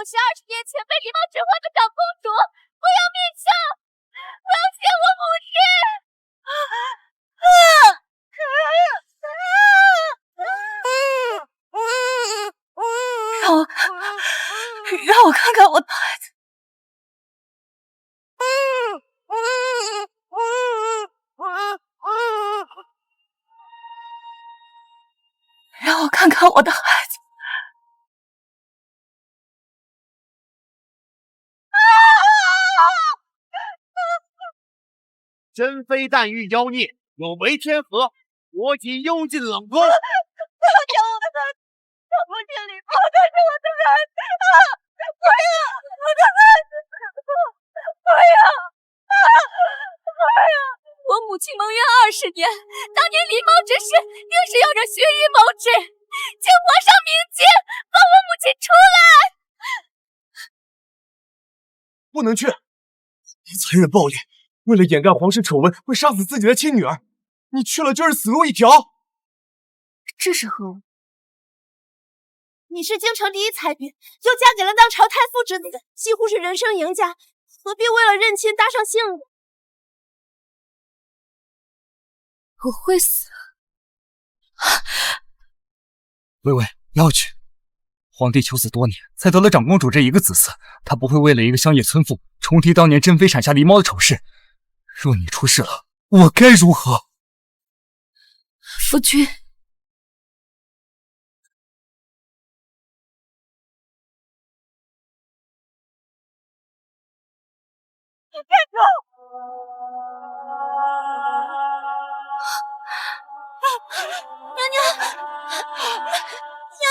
我是20年前被狸猫指化的长公主，我要灭香，我要见我母亲！让我看看我的孩子。让我看看我的孩子。珍妃诞育妖孽，有违天和，国仅幽禁冷宫。不要抢我的孩子！他不是狸猫，他是我的孩子！不要我的孩子！不要！我母亲蒙冤20年，当年狸猫之事定是有人蓄意谋之，请皇上明鉴，放我母亲出来！不能去！你残忍暴烈，为了掩盖皇室丑闻，会杀死自己的亲女儿。你去了就是死路一条。这是何物？你是京城第一才女，又嫁给了当朝太傅之子，几乎是人生赢家，何必为了认亲搭上性命？我会死。微微，不要去！皇帝求子多年，才得了长公主这一个子嗣，他不会为了一个乡野村妇重提当年珍妃产下狸猫的丑事。若你出事了，我该如何？夫君，站住！娘娘，娘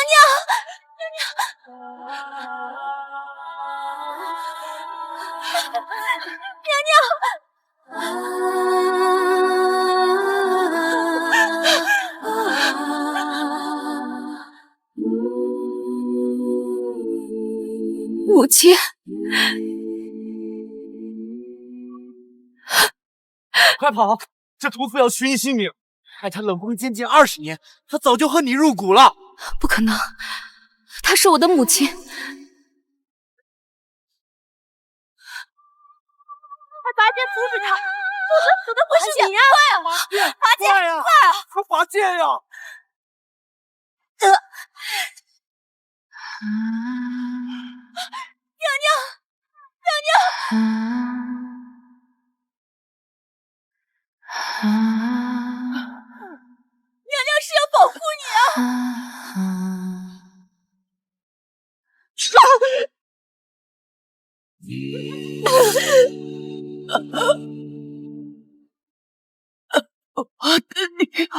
母亲，快跑！这屠夫要取你性命，害他冷宫监禁20年，他早就恨你入骨了。不可能，她是我的母亲。快拔剑阻止他，否则死的会是你呀！拔剑，快呀！快啊！快拔剑呀！娘娘是要保护你啊！我的女儿，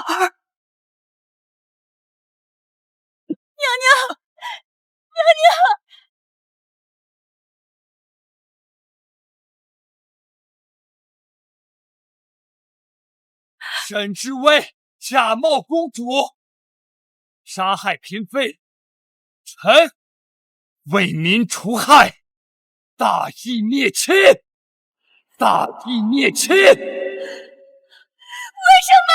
沈知微假冒公主，杀害嫔妃，臣为民除害，大义灭亲，大义灭亲。为什么？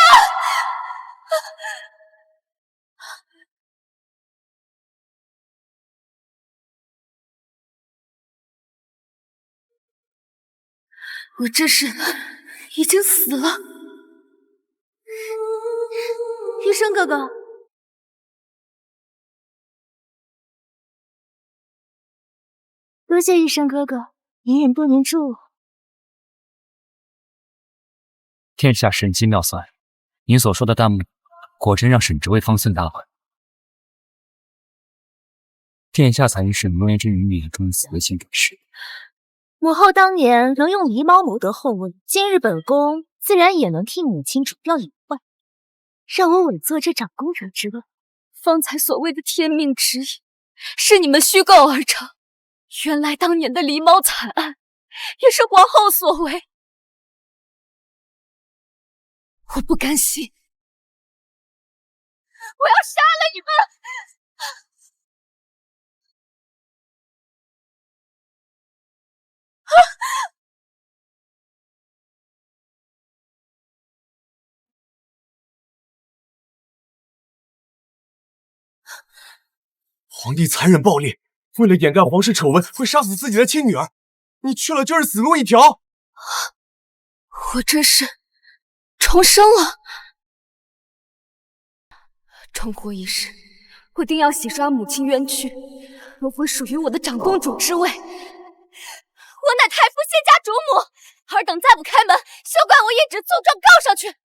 我这是已经死了。医生哥哥，多谢医生哥哥隐忍多年助我。天下神机妙算，您所说的弹幕，果真让沈知微方寸大乱。殿下才是蒙元之女眼中死的心转世。母后当年能用狸猫谋得后位，今日本宫自然也能替母亲除掉隐患，让我稳坐这长公主之位。方才所谓的天命指引，是你们虚构而成。原来当年的狸猫惨案，也是皇后所为。我不甘心，我要杀了你们！皇帝残忍暴烈，为了掩盖皇室丑闻，会杀死自己的亲女儿，你去了就是死路一条。我真是重生了。终过一世，我定要洗刷母亲冤屈，夺回属于我的长公主之位。我乃太傅谢家主母，尔等再不开门，休怪我一纸诉状告上去。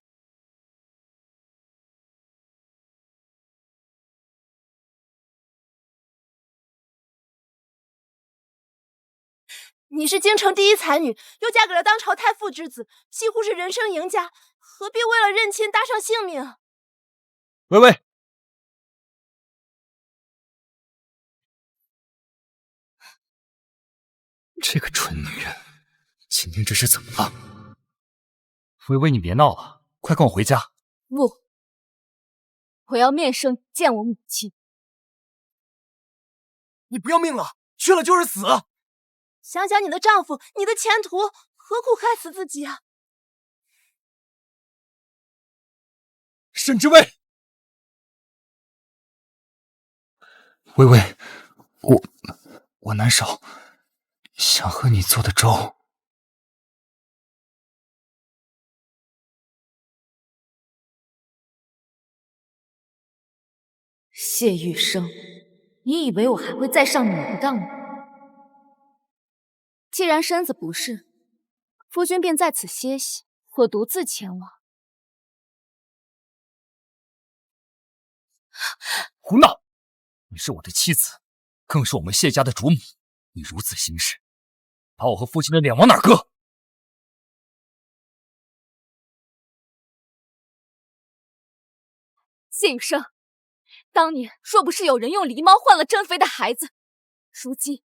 你是京城第一才女，又嫁给了当朝太傅之子，几乎是人生赢家，何必为了认亲搭上性命？微微，这个蠢女人，今天这是怎么了？微微，你别闹了，快跟我回家。不，我要面圣见我母亲。你不要命了？去了就是死。想想你的丈夫，你的前途，何苦害死自己啊？沈之薇，微微，我难受，想喝你做的粥。谢玉生，你以为我还会再上你的当吗？既然身子不适，夫君便在此歇息，我独自前往。胡闹！你是我的妻子，更是我们谢家的主母，你如此行事，把我和父亲的脸往哪搁？谢雨生，当年若不是有人用狸猫换了珍妃的孩子，如今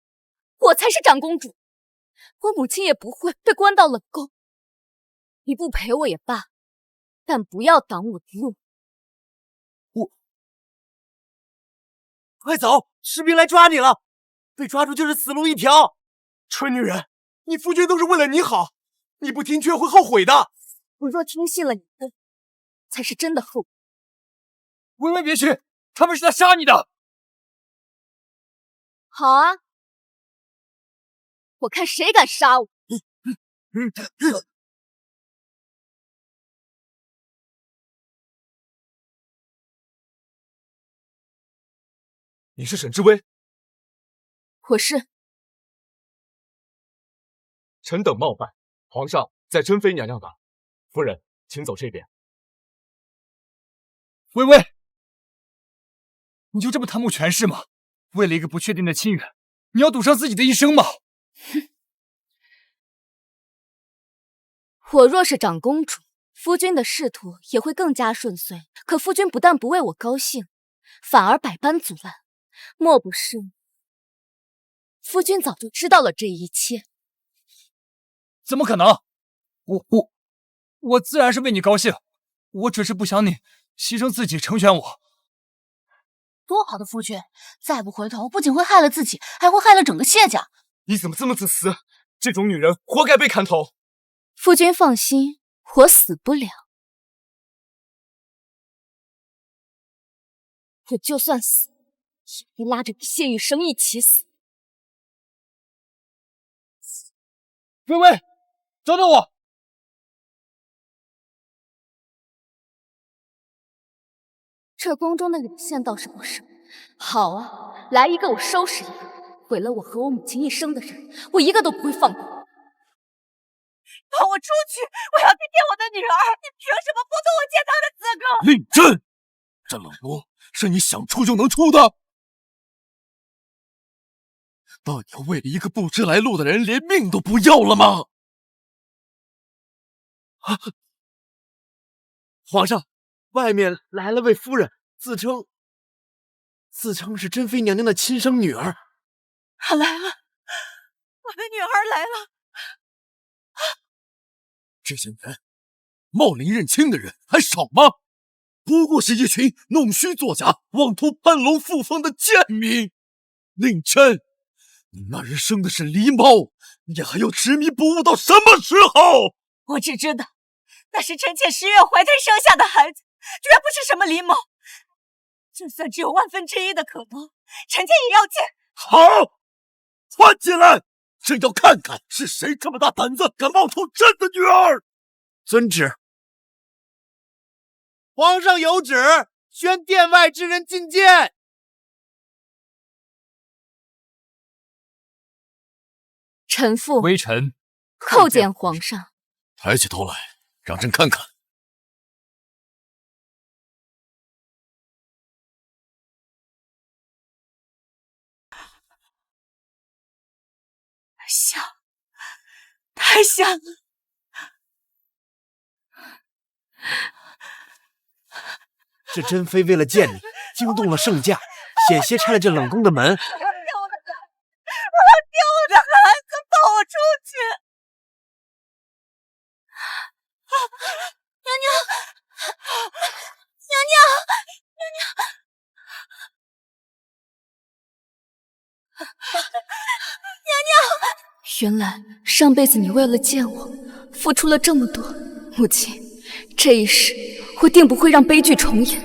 我才是长公主，我母亲也不会被关到冷宫。你不陪我也罢，但不要挡我的路。快走！士兵来抓你了，被抓住就是死路一条。蠢女人，你夫君都是为了你好，你不听劝会后悔的。我若听信了你的，才是真的后悔。微微别去，他们是在杀你的。好啊，我看谁敢杀我。你是沈之薇？我是。臣等冒犯，皇上在珍妃娘娘那。夫人，请走这边。微微，你就这么贪慕权势吗？为了一个不确定的亲缘，你要赌上自己的一生吗？我若是长公主，夫君的仕途也会更加顺遂。可夫君不但不为我高兴，反而百般阻拦。莫不是夫君早就知道了这一切？怎么可能？我自然是为你高兴，我只是不想你牺牲自己成全我。多好的夫君，再不回头，不仅会害了自己，还会害了整个谢家。你怎么这么自私？这种女人活该被砍头。夫君放心，我死不了。我就算死，也会拉着谢雨生一起死。微微，等等我！这宫中的脸线倒是不少。好啊，来一个我收拾一个。毁了我和我母亲一生的人，我一个都不会放过。放我出去！我要去见我的女儿！你凭什么剥夺我见她的资格？令朕，这冷宫是你想出就能出的？那你要为了一个不知来路的人，连命都不要了吗？皇上，外面来了位夫人，自称是珍妃娘娘的亲生女儿。她来了，我的女儿来了。这些年冒领认亲的人还少吗？不过是一群弄虚作假、妄图攀龙附凤的贱民。令朕，你那人生的是狸猫，你还要执迷不悟到什么时候？我只知道，那是臣妾10月怀胎生下的孩子，绝不是什么狸猫。就算只有1/1000的可能，臣妾也要见，好，传进来！朕要看看是谁这么大胆子，敢冒充朕的女儿！遵旨。皇上有旨，宣殿外之人觐见。臣妇微臣叩见皇上。抬起头来，让朕看看。像，太像了。这珍妃为了见你，惊动了圣驾，险些拆了这冷宫的门。我要丢我的孩子，放我出去！娘娘，娘娘，原来上辈子你为了见我，付出了这么多。母亲，这一世我定不会让悲剧重演。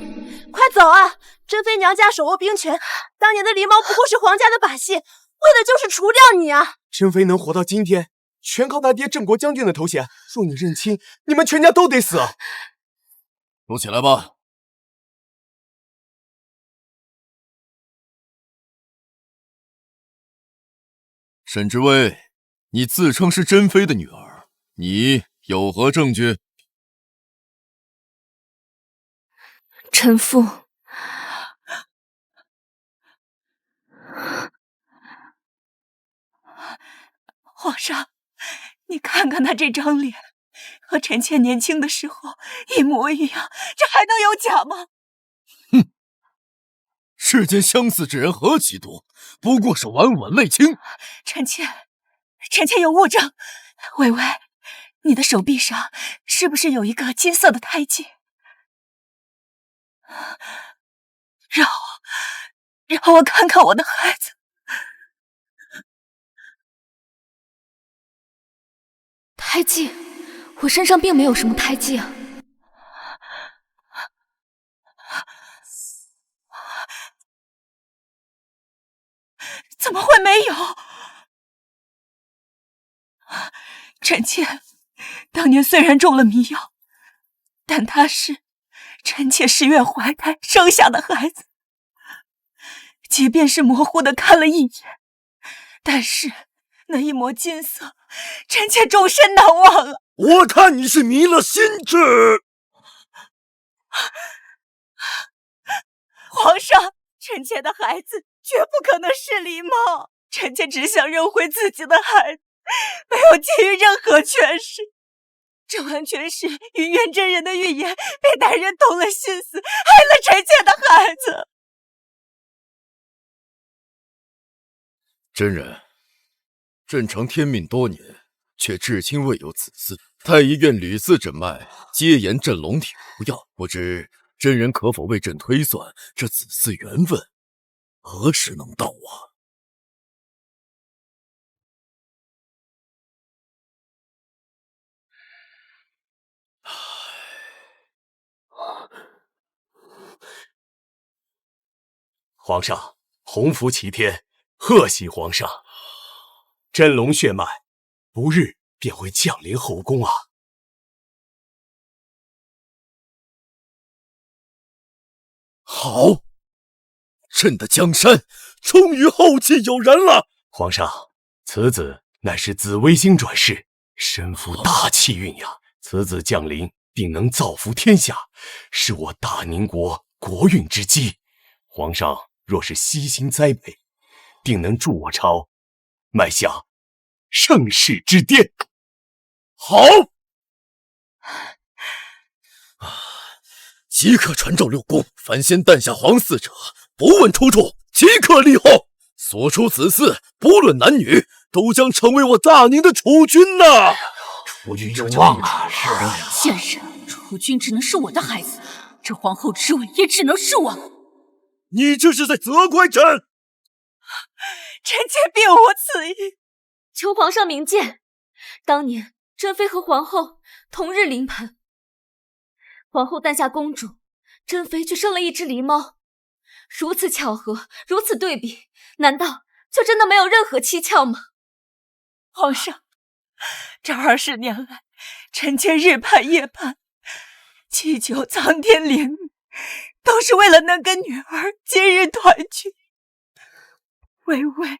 快走啊！珍妃娘家手握兵权，当年的狸猫不过是皇家的把戏，为的就是除掉你啊！珍妃能活到今天，全靠她爹镇国将军的头衔。若你认亲，你们全家都得死。都起来吧。沈知微，你自称是珍妃的女儿，你有何证据？臣妇，皇上，你看看他这张脸，和臣妾年轻的时候一模一样，这还能有假吗？哼，世间相似之人何其多，不过是晚晚泪倾。臣妾有物证。微微，你的手臂上是不是有一个金色的胎记？让我看看我的孩子。胎记？我身上并没有什么胎记啊。怎么会没有？臣妾当年虽然中了迷药，但他是臣妾10月怀胎生下的孩子，即便是模糊的看了一眼，但是那一抹金色，臣妾终身难忘啊！我看你是迷了心智。皇上，臣妾的孩子绝不可能是狸猫，臣妾只想认回自己的孩子，没有基于任何权势。这完全是云渊真人的预言被歹人动了心思，害了臣妾的孩子。真人，朕承天命多年，却至今未有子嗣。太医院屡次诊脉，皆言镇龙体无药。不知真人可否为朕推算这子嗣缘分何时能到啊？皇上，洪福齐天，贺喜皇上！真龙血脉，不日便会降临后宫啊！好，朕的江山终于后继有人了。皇上，此子乃是紫微星转世，身负大气运呀！此子降临，定能造福天下，是我大宁国国运之基。皇上若是悉心栽培，定能助我朝迈向盛世之巅。好，即刻传召六宫，凡先诞下皇嗣者，不问出处，即刻立后。所出子嗣，不论男女，都将成为我大宁的储君呐！储君有望啊！是啊，先生，储君只能是我的孩子，这皇后之位也只能是我。你这是在责怪朕！臣妾并无此意。求皇上明鉴，当年珍妃和皇后同日临盆，皇后诞下公主，珍妃却生了一只狸猫。如此巧合，如此对比，难道就真的没有任何蹊跷吗？皇上，这20年来，臣妾日盼夜盼，祈求苍天怜悯，都是为了能跟女儿今日团聚。微微，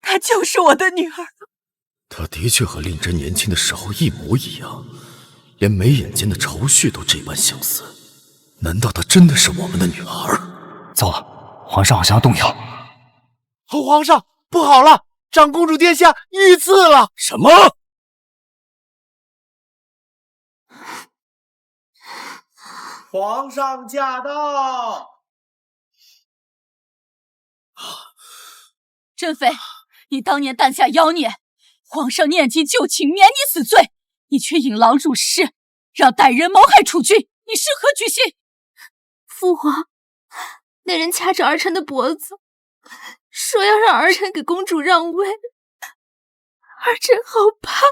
她就是我的女儿。她的确和令珍年轻的时候一模一样，连眉眼间的愁绪都这般相似。难道她真的是我们的女儿？糟了，皇上好像要动摇。皇上，不好了，长公主殿下遇刺了！什么？皇上驾到！珍妃，你当年诞下妖孽，皇上念及旧情，免你死罪，你却引狼入室，让歹人谋害储君，你是何居心？父皇，那人掐着儿臣的脖子，说要让儿臣给公主让位，儿臣好怕。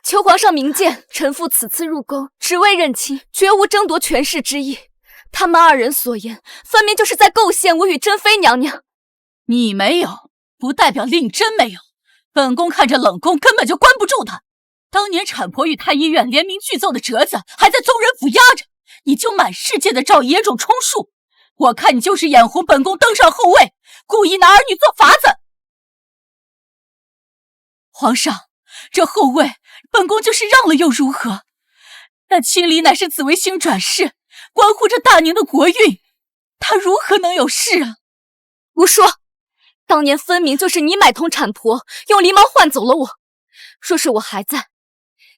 求皇上明鉴，臣妇此次入宫，只为认亲，绝无争夺权势之意。他们2人所言，分明就是在构陷我与珍妃娘娘。你没有，不代表令珍没有。本宫看着冷宫根本就关不住他。当年产婆与太医院联名剧奏的折子还在宗人府压着，你就满世界的找野种充数。我看你就是眼红本宫登上后位，故意拿儿女做法子。皇上，这后位本宫就是让了又如何？那清离乃是紫微星转世，关乎着大宁的国运，他如何能有事啊？胡说！当年分明就是你买通产婆，用狸猫换走了我。若是我还在，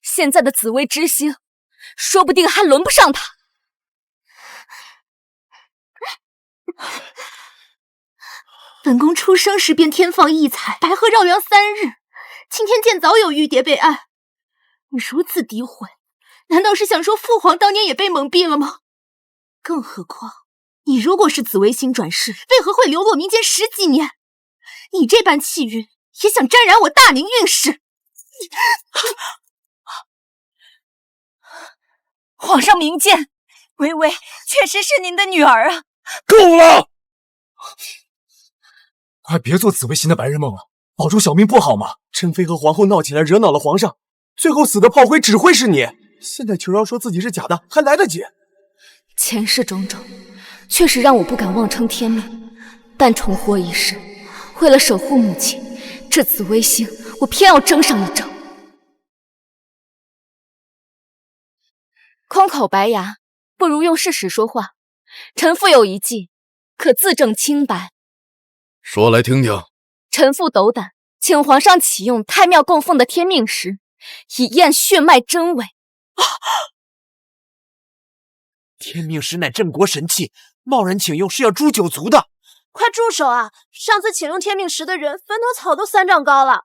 现在的紫薇之星，说不定还轮不上他。本宫出生时便天放异彩，白鹤绕梁3日，青天剑早有玉蝶被暗。你如此诋毁，难道是想说父皇当年也被蒙蔽了吗？更何况，你如果是紫微星转世，为何会流落民间10几年？你这般气运，也想沾染我大宁运势？皇上明鉴，微微确实是您的女儿啊！够了！快别做紫微星的白日梦了，保住小命不好吗？珍妃和皇后闹起来，惹恼了皇上，最后死的炮灰只会是你。现在求饶说自己是假的，还来得及。前世种种，确实让我不敢妄称天命，但重活一世，为了守护母亲，这紫微星我偏要争上一争。空口白牙，不如用事实说话。臣妇有一计，可自证清白。说来听听。臣妇斗胆，请皇上启用太庙供奉的天命石，以验血脉真伪。天命石乃镇国神器，贸然请用是要诛九族的。快住手啊！上次请用天命石的人，坟头草都3丈高了。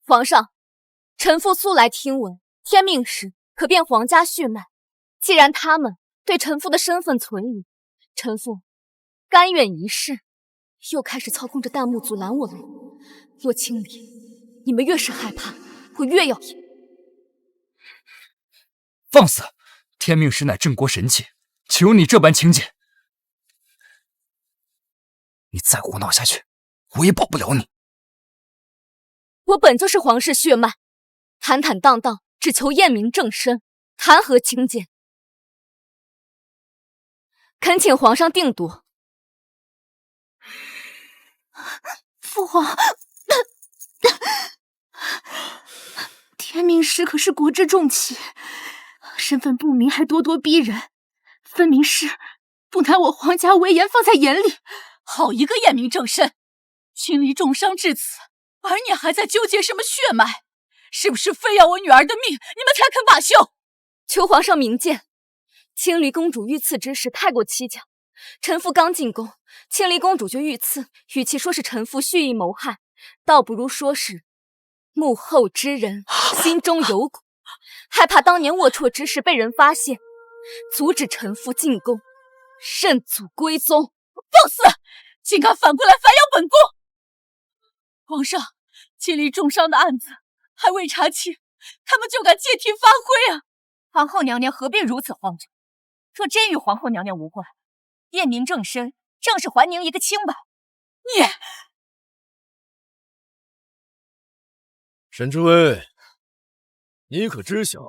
皇上，臣妇素来听闻，天命石可辨皇家血脉。既然他们对臣妇的身份存疑，臣妇甘愿一试。又开始操控着弹幕阻拦我了。若清离，你们越是害怕，我越要赢。放肆！天命石乃镇国神器，岂有你这般轻贱？你再胡闹下去，我也保不了你。我本就是皇室血脉，坦坦荡荡，只求验明正身，谈何轻贱？恳请皇上定夺。父皇，天命石可是国之重器，身份不明还咄咄逼人，分明是不拿我皇家威严放在眼里。好一个验明正身！君离重伤至此，而你还在纠结什么血脉？是不是非要我女儿的命，你们才肯罢休？求皇上明鉴，青离公主遇刺之事太过蹊跷。臣妇刚进宫，青离公主就遇刺，与其说是臣妇蓄意谋害，倒不如说是幕后之人心中有鬼，害怕当年龌龊之事被人发现，阻止臣妇进宫，认祖归宗。放肆！竟敢反过来反咬本宫！皇上，青离重伤的案子还未查清，他们就敢借题发挥啊！皇后娘娘何必如此慌张？若真与皇后娘娘无关，验明正身，正是还您一个清白。沈知微，你可知晓，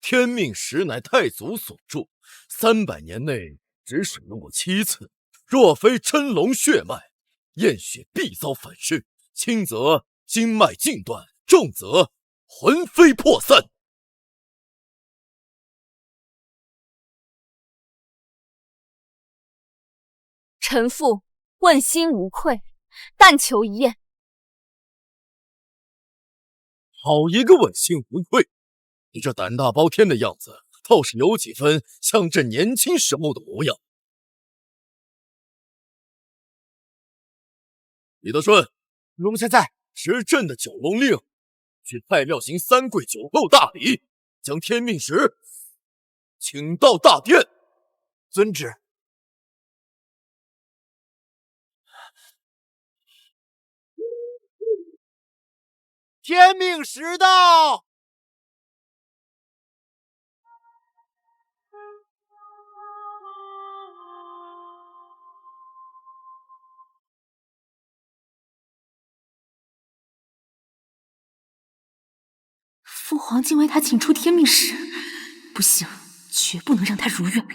天命石乃太祖所铸，300年内只使用过7次。若非真龙血脉，验血必遭反噬，轻则经脉尽断，重则魂飞魄散。臣妇问心无愧，但求一验。好一个问心无愧！你这胆大包天的样子，倒是有几分像朕年轻时候的模样。李德顺，奴才在。执朕的九龙令，去太庙行3跪9叩大礼，将天命石请到大殿。遵旨。天命石到！父皇竟为他请出天命石，不行，绝不能让他如愿。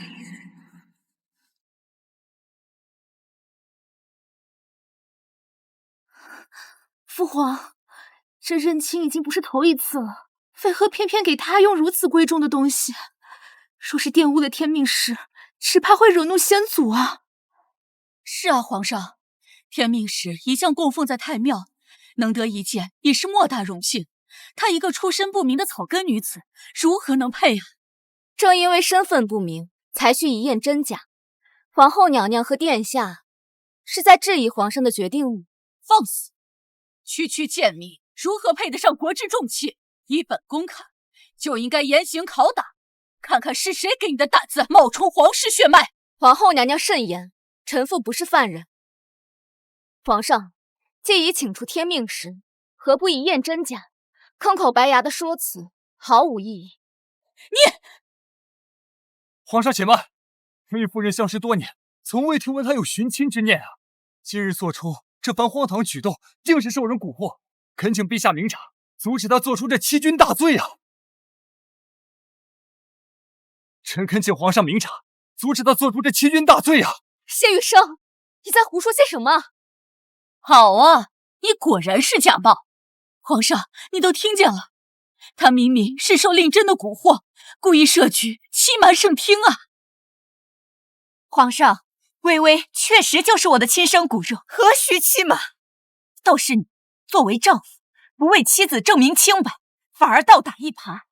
父皇，这认亲已经不是头一次了，为何偏偏给他用如此贵重的东西？若是玷污了天命石，只怕会惹怒先祖啊！是啊，皇上，天命石一向供奉在太庙，能得一见已是莫大荣幸。她一个出身不明的草根女子，如何能配啊？正因为身份不明，才需一验真假。皇后娘娘和殿下是在质疑皇上的决定吗？放肆！区区贱民如何配得上国之重器？依本宫看，就应该严刑拷打，看看是谁给你的胆子冒充皇室血脉。皇后娘娘慎言，臣妇不是犯人。皇上既已请出天命石，何不一验真假？坑口白牙的说辞毫无意义。你，皇上且慢，魏夫人相识多年，从未听闻她有寻亲之念啊！今日做出这番荒唐举动，定是受人蛊惑，恳请陛下明察，阻止她做出这欺君大罪啊！臣恳请皇上明察，阻止她做出这欺君大罪啊！谢雨生，你在胡说些什么？好啊，你果然是假冒。皇上，你都听见了，他明明是受令珍的蛊惑，故意设局欺瞒圣听啊！皇上，微微确实就是我的亲生骨肉，何须欺瞒？倒是你作为丈夫，不为妻子证明清白，反而倒打一耙，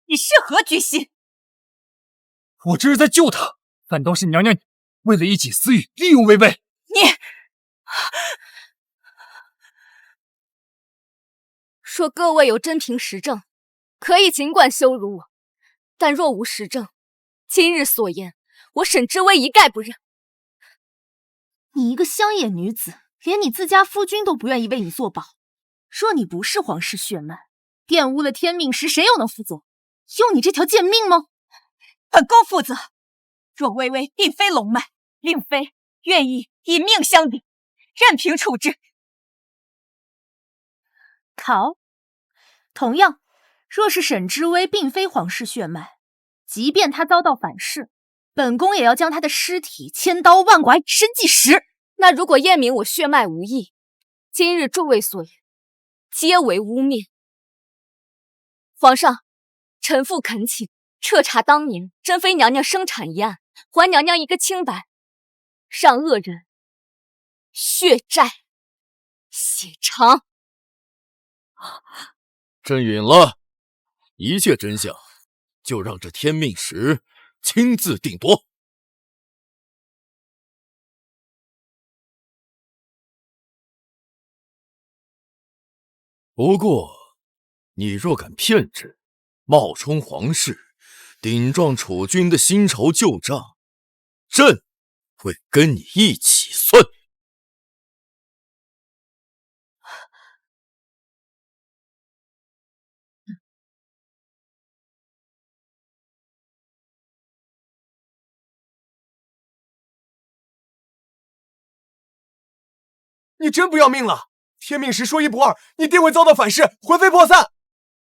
你是何居心？我这是在救她，反倒是娘娘你为了一己私欲利用微微。你若各位有真凭实证，可以尽管羞辱我，但若无实证，今日所言，我沈知微一概不认。你一个乡野女子，连你自家夫君都不愿意为你作保。若你不是皇室血脉，玷污了天命石，谁又能负责？用你这条贱命吗？本宫负责。若微微并非龙脉，令妃愿意以命相抵，任凭处置。好，同样，若是沈知微并非皇室血脉，即便她遭到反噬，本宫也要将她的尸体千刀万剐，以身计时。那如果验明我血脉无异，今日诸位所言皆为污蔑。皇上，臣妇恳请彻查当年珍妃娘娘生产一案，还娘娘一个清白，让恶人血债血偿。朕允了，一切真相就让这天命石亲自定夺。不过，你若敢骗朕，冒充皇室，顶撞储君的新仇旧账，朕会跟你一起算。你真不要命了！天命石说一不二，你定会遭到反噬，魂飞魄散。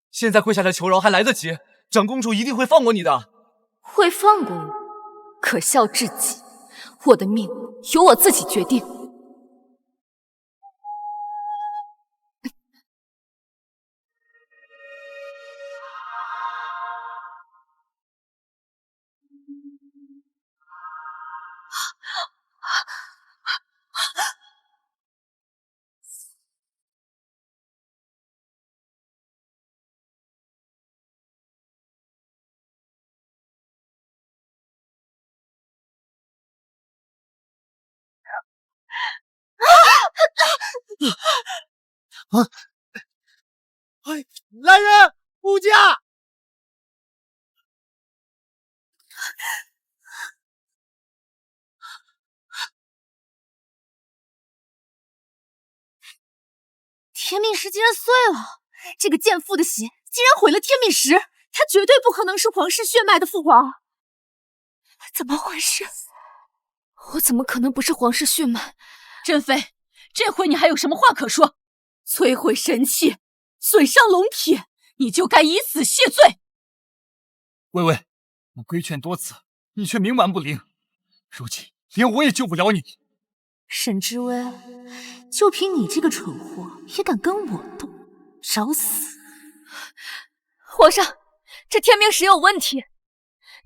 现在跪下来求饶还来得及，长公主一定会放过你的。会放过我？可笑至极！我的命由我自己决定。来人，护驾！天命石竟然碎了！这个贱妇的血竟然毁了天命石，她绝对不可能是皇室血脉的父皇。怎么回事？我怎么可能不是皇室血脉？珍妃，这回你还有什么话可说？摧毁神器，损伤龙体，你就该以死谢罪。微微，我规劝多次，你却冥顽不灵，如今连我也救不了你。沈之薇，就凭你这个蠢货，也敢跟我斗，找死！皇上，这天命石有问题，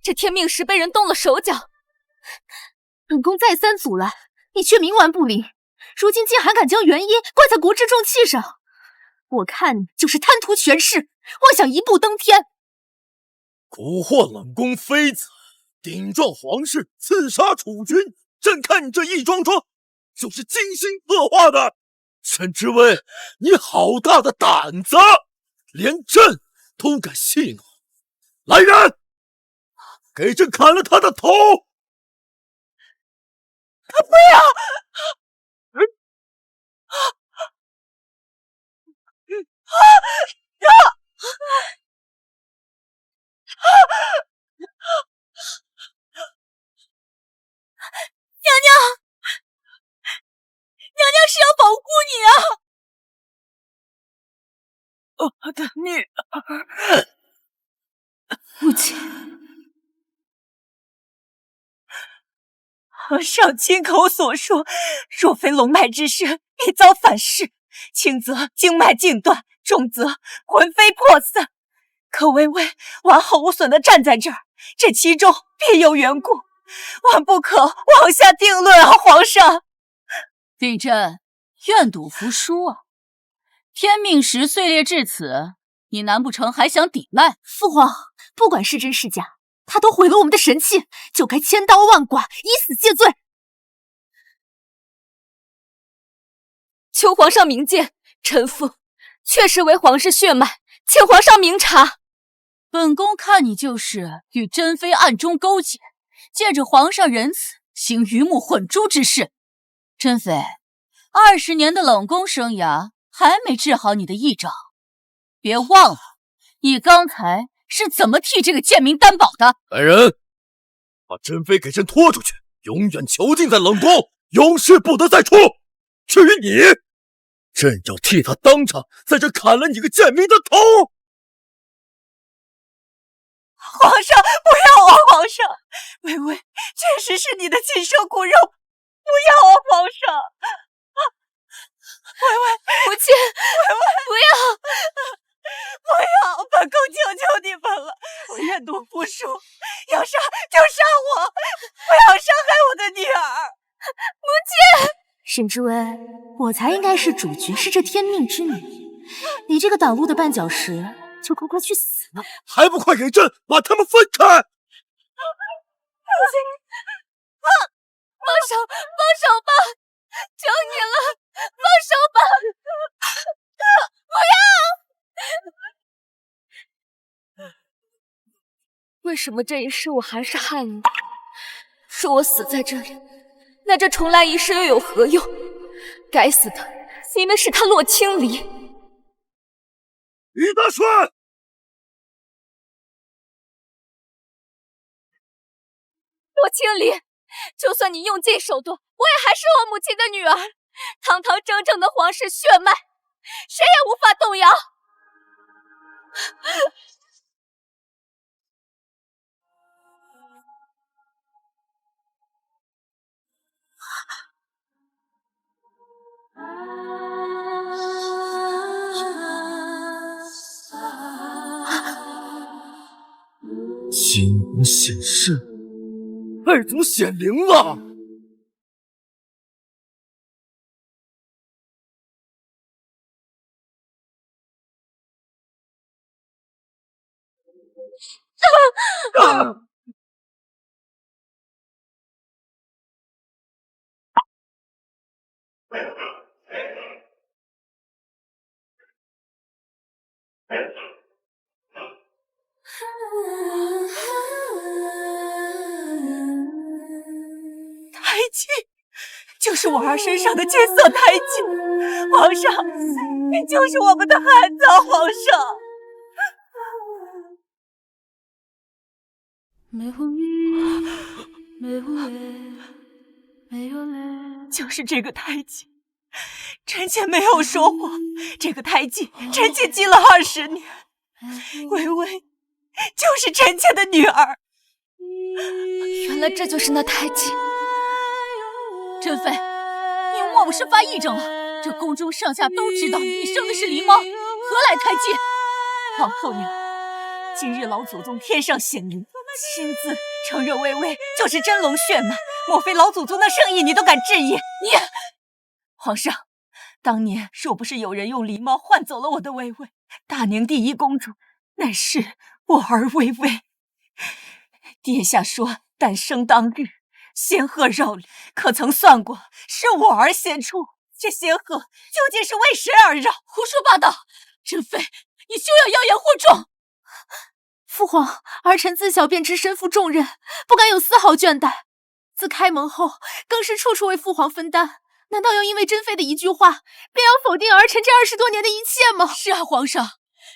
这天命石被人动了手脚。本宫再三阻拦，你却冥顽不灵，如今竟还敢将原因怪在国之重器上，我看你就是贪图权势，妄想一步登天。蛊惑冷宫妃子，顶撞皇室，刺杀储君，朕看你这一桩桩就是精心策划的。沈之薇，你好大的胆子，连朕都敢戏弄！来人，给朕砍了他的头！不要！娘娘是要保护你啊！我的女儿，母亲，皇上亲口所说，若非龙脉之身，必遭反噬，轻则经脉尽断，重则魂飞魄散。可微微完好无损地站在这儿，这其中必有缘故，万不可妄下定论啊！皇上，令朕愿赌服输啊！天命石碎裂至此，你难不成还想抵赖？父皇，不管是真是假，他都毁了我们的神器，就该千刀万剐，以死谢罪。求皇上明鉴，臣妇确实为皇室血脉，请皇上明察。本宫看你就是与珍妃暗中勾结，借着皇上仁慈行鱼目混珠之事。珍妃，20年的冷宫生涯还没治好你的一掌，别忘了你刚才是怎么替这个贱民担保的。来人，把珍妃给朕拖出去，永远囚禁在冷宫，永世不得再出。至于你，朕要替他当场在这砍了你个贱民的头。皇上不要啊！皇上，微微确实是你的亲生骨肉，不要啊！皇上，微微，母亲，微微，不要，不要！本宫求求你们了，我愿赌服输，要杀就杀我，不要伤害我的女儿。母亲，沈之薇，我才应该是主角，是这天命之女。你这个挡路的绊脚石，就乖乖去死吧！还不快给朕把他们分开！放手吧，求你了，放手吧！不要！为什么这一世我还是害你？说我死在这里，那这重来一世又有何用？该死的，因为是他洛清离。于大顺，洛清离，就算你用尽手段，我也还是我母亲的女儿。堂堂正正的皇室血脉，谁也无法动摇。金龙显世，二祖显灵了！胎记，就是我儿身上的金色胎记。皇上，你就是我们的孩子啊，皇上。就是这个胎记，臣妾没有说谎。这个胎记，臣妾记了20年。微微就是臣妾的女儿。原来这就是那胎记。珍妃，你莫不是发癔症了？这宫中上下都知道你生的是狸猫，何来胎记？皇后娘，今日老祖宗天上显灵，亲自承认微微就是真龙血脉，莫非老祖宗的圣意你都敢质疑？你，皇上，当年若不是有人用狸猫换走了我的微微，大宁第一公主乃是我儿微微。殿下说诞生当日仙鹤绕里，可曾算过是我儿先出？这仙鹤究竟是为谁而绕？胡说八道！珍妃，你休要妖言惑众！父皇，儿臣自小便知身负重任，不敢有丝毫倦怠。自开蒙后，更是处处为父皇分担。难道要因为珍妃的一句话，便要否定儿臣这20多年的一切吗？是啊，皇上，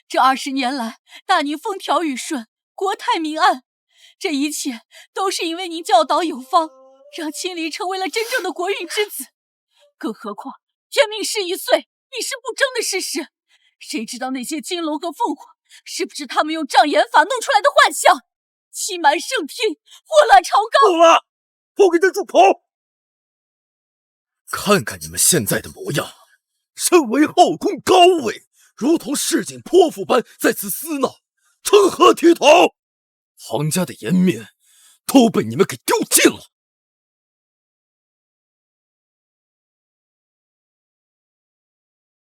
这20年来，大宁风调雨顺，国泰民安，这一切都是因为您教导有方，让青离成为了真正的国运之子。更何况天命是1岁，已是不争的事实。谁知道那些金龙和凤凰是不是他们用障眼法弄出来的幻象，欺瞒圣天，祸乱朝纲。够了，都给他住口！看看你们现在的模样，身为后宫高位，如同市井泼妇般在此厮闹，成何体统？皇家的颜面都被你们给丢尽了。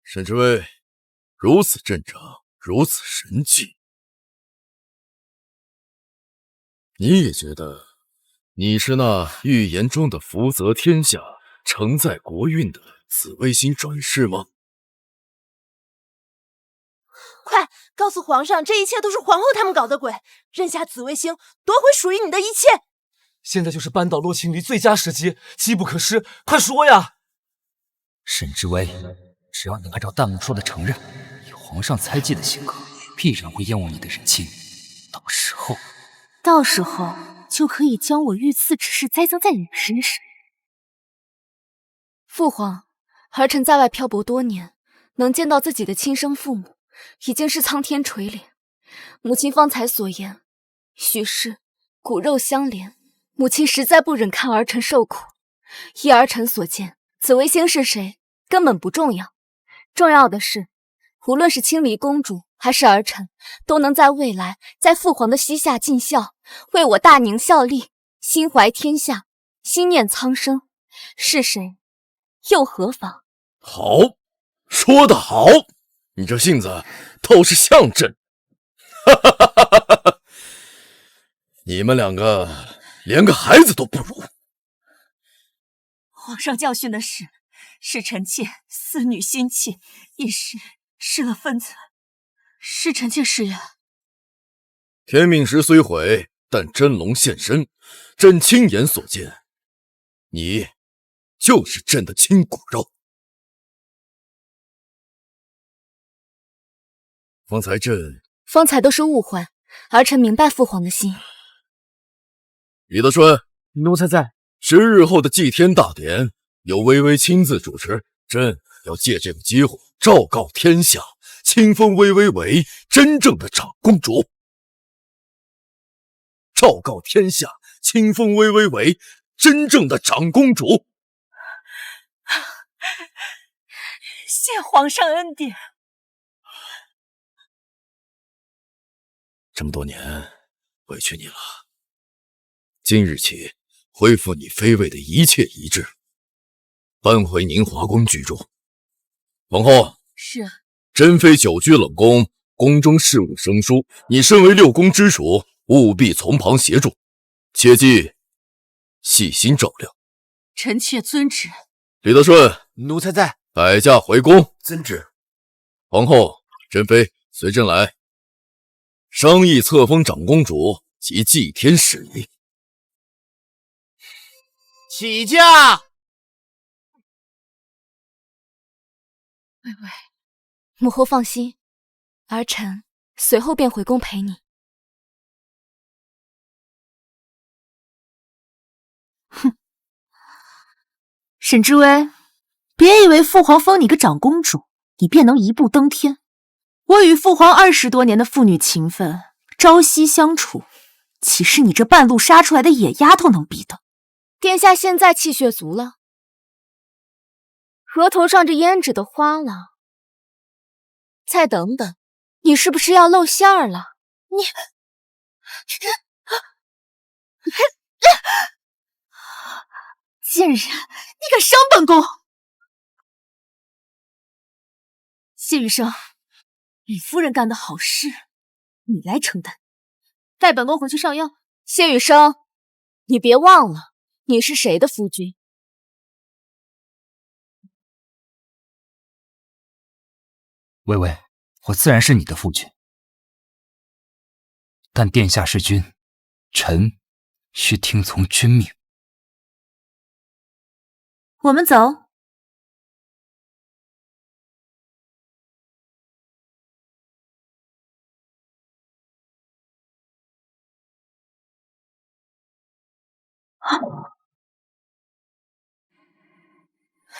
沈知微，如此阵仗，如此神迹，你也觉得你是那预言中的福泽天下、承载国运的紫微星转世吗？快告诉皇上，这一切都是皇后他们搞的鬼，认下紫微星，夺回属于你的一切。现在就是扳倒洛青离最佳时机，机不可失，快说呀！沈知微，只要你按照弹幕说的承认，以皇上猜忌的性格，必然会厌恶你的人亲。到时候就可以将我御赐之事栽赃在你身上。父皇，儿臣在外漂泊多年，能见到自己的亲生父母，已经是苍天垂怜。母亲方才所言，许是骨肉相连，母亲实在不忍看儿臣受苦。依儿臣所见，紫微星是谁根本不重要，重要的是，无论是青离公主还是儿臣，都能在未来在父皇的膝下尽孝，为我大宁效力，心怀天下，心念苍生。是谁又何妨？好，说得好，你这性子倒是像朕。你们两个连个孩子都不如。皇上教训的是臣妾思女心切，一时失了分寸。是臣妾失言。天命石虽毁，但真龙现身，朕亲眼所见，你就是朕的亲骨肉。方才都是误会，儿臣明白父皇的心。李德顺，奴才在。 10日后的祭天大典，由微微亲自主持，朕要借这个机会昭告天下，亲封微微为真正的长公主。昭告天下，亲封微微为真正的长公主。谢皇上恩典。这么多年，委屈你了。今日起，恢复你妃位的一切遗志，搬回宁华宫居住。皇后，是。珍妃久居冷宫，宫中事务生疏，你身为六宫之主，务必从旁协助，切记细心照料。臣妾遵旨。李德顺，奴才在。摆驾回宫。遵旨。皇后，珍妃，随朕来。商议册封长公主及祭天事宜。起驾。微微，母后放心，儿臣随后便回宫陪你。哼，沈之微，别以为父皇封你个长公主，你便能一步登天。我与父皇20多年的父女情分，朝夕相处，岂是你这半路杀出来的野丫头能比的？殿下现在气血足了，额头上这胭脂都花了。再等等，你是不是要露馅儿了？你贱人，你敢伤本宫！谢雨生，李夫人干的好事，你来承担。带本宫回去上药。谢雨生，你别忘了，你是谁的夫君？微微，我自然是你的夫君，但殿下是君，臣需听从君命。我们走。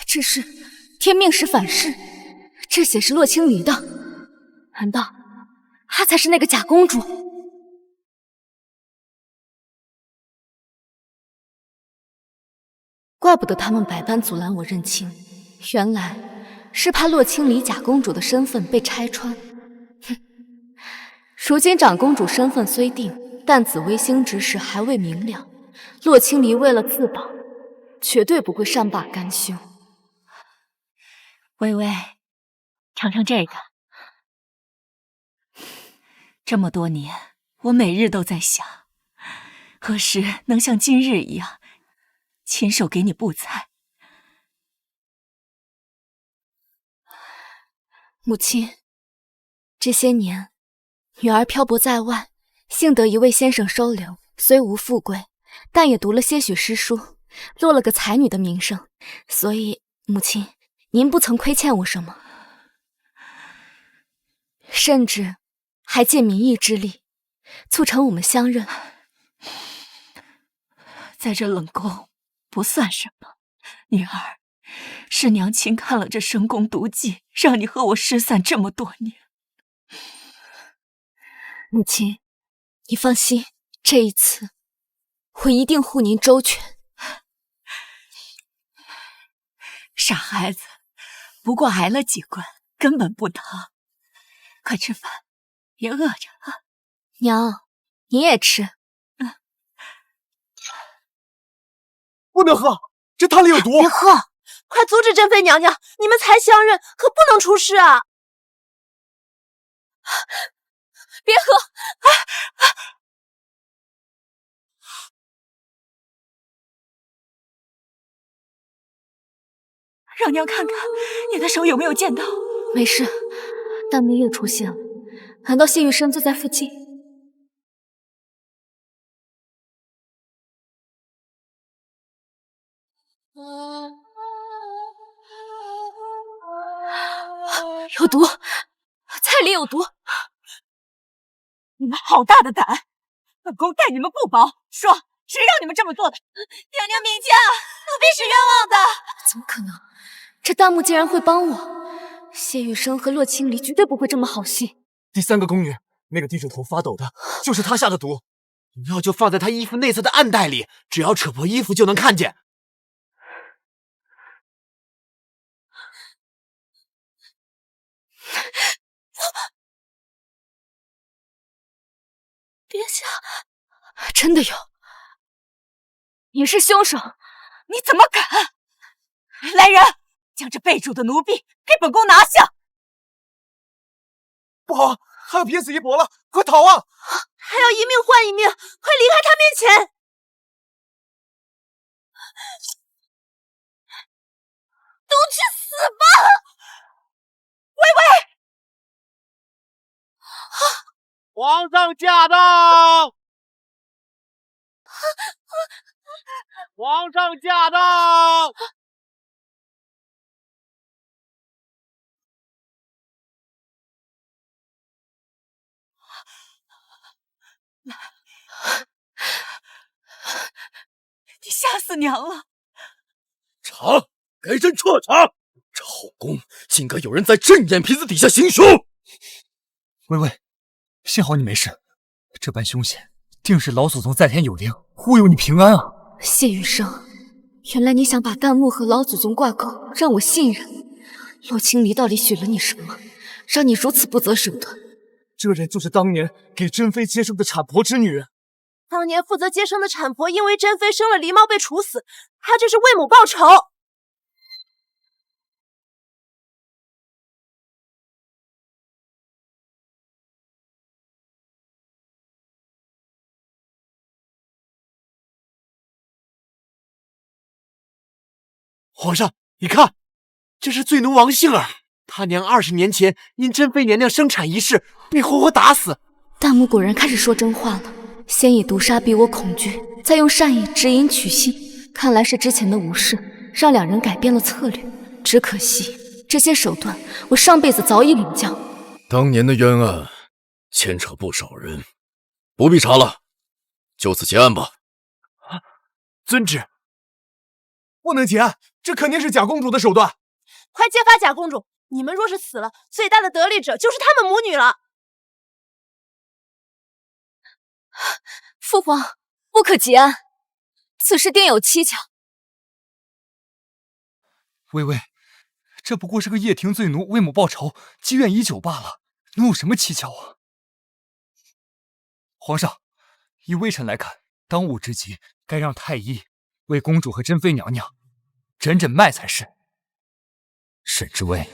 这是天命使反噬，这血是洛青离的，难道她才是那个假公主？怪不得他们百般阻拦我认亲，原来是怕洛青离假公主的身份被拆穿。哼，如今长公主身份虽定，但紫微星之事还未明了，洛青离为了自保，绝对不会善罢甘休。微微，尝尝这个。这么多年，我每日都在想，何时能像今日一样，亲手给你布菜。母亲，这些年，女儿漂泊在外，幸得一位先生收留，虽无富贵，但也读了些许诗书，落了个才女的名声，所以母亲，您不曾亏欠我什么，甚至还借民意之力，促成我们相认。在这冷宫不算什么，女儿，是娘亲看了这深宫毒计，让你和我失散这么多年。母亲，你放心，这一次我一定护您周全。傻孩子，不过挨了几棍，根本不疼。快吃饭，别饿着啊！娘，你也吃。不能喝，这汤里有毒。别喝，快阻止珍妃娘娘！你们才相认，可不能出事啊！别喝！让娘看看你的手有没有见到。没事，但明夜出现了，难道谢玉生就在附近？有毒，菜里有毒！你们好大的胆！本宫待你们不薄，说谁让你们这么做的？娘娘明鉴，奴婢是冤枉的。怎么可能？这弹幕竟然会帮我，谢雨生和洛清离绝对不会这么好心。第三个宫女，那个低着头发抖的，就是她下的毒。药就放在她衣服内侧的暗袋里，只要扯破衣服就能看见。殿下，真的有！你是凶手！你怎么敢？来人，将这被主的奴婢给本宫拿下！不好，他要撇死一搏了，快逃啊！还要一命换一命，快离开他面前！都去死吧！微微，皇上驾到！皇上驾到！你吓死娘了！查，该朕彻查！这后宫竟敢有人在朕眼皮子底下行凶！微微，幸好你没事，这般凶险，定是老祖宗在天有灵，护佑你平安啊！谢雨生，原来你想把弹幕和老祖宗挂钩，让我信任。洛清离到底许了你什么，让你如此不择手段？这人就是当年给珍妃接生的产婆之女。当年负责接生的产婆因为珍妃生了狸猫被处死，她这是为母报仇。皇上，你看，这是醉奴王杏儿，他娘20年前因珍妃娘娘生产一事被活活打死。弹幕果然开始说真话了，先以毒杀逼我恐惧，再用善意指引取信，看来是之前的无视让两人改变了策略。只可惜这些手段我上辈子早已领教。当年的冤案牵扯不少人，不必查了，就此结案吧。遵旨。不能结案，这肯定是假公主的手段。快揭发假公主！你们若是死了，最大的得利者就是她们母女了。父皇，不可结案，此事定有蹊跷。微微，这不过是个叶庭罪奴为母报仇，积怨已久罢了，能有什么蹊跷啊？皇上，以微臣来看，当务之急该让太医为公主和珍妃娘娘诊诊脉才是。沈之微，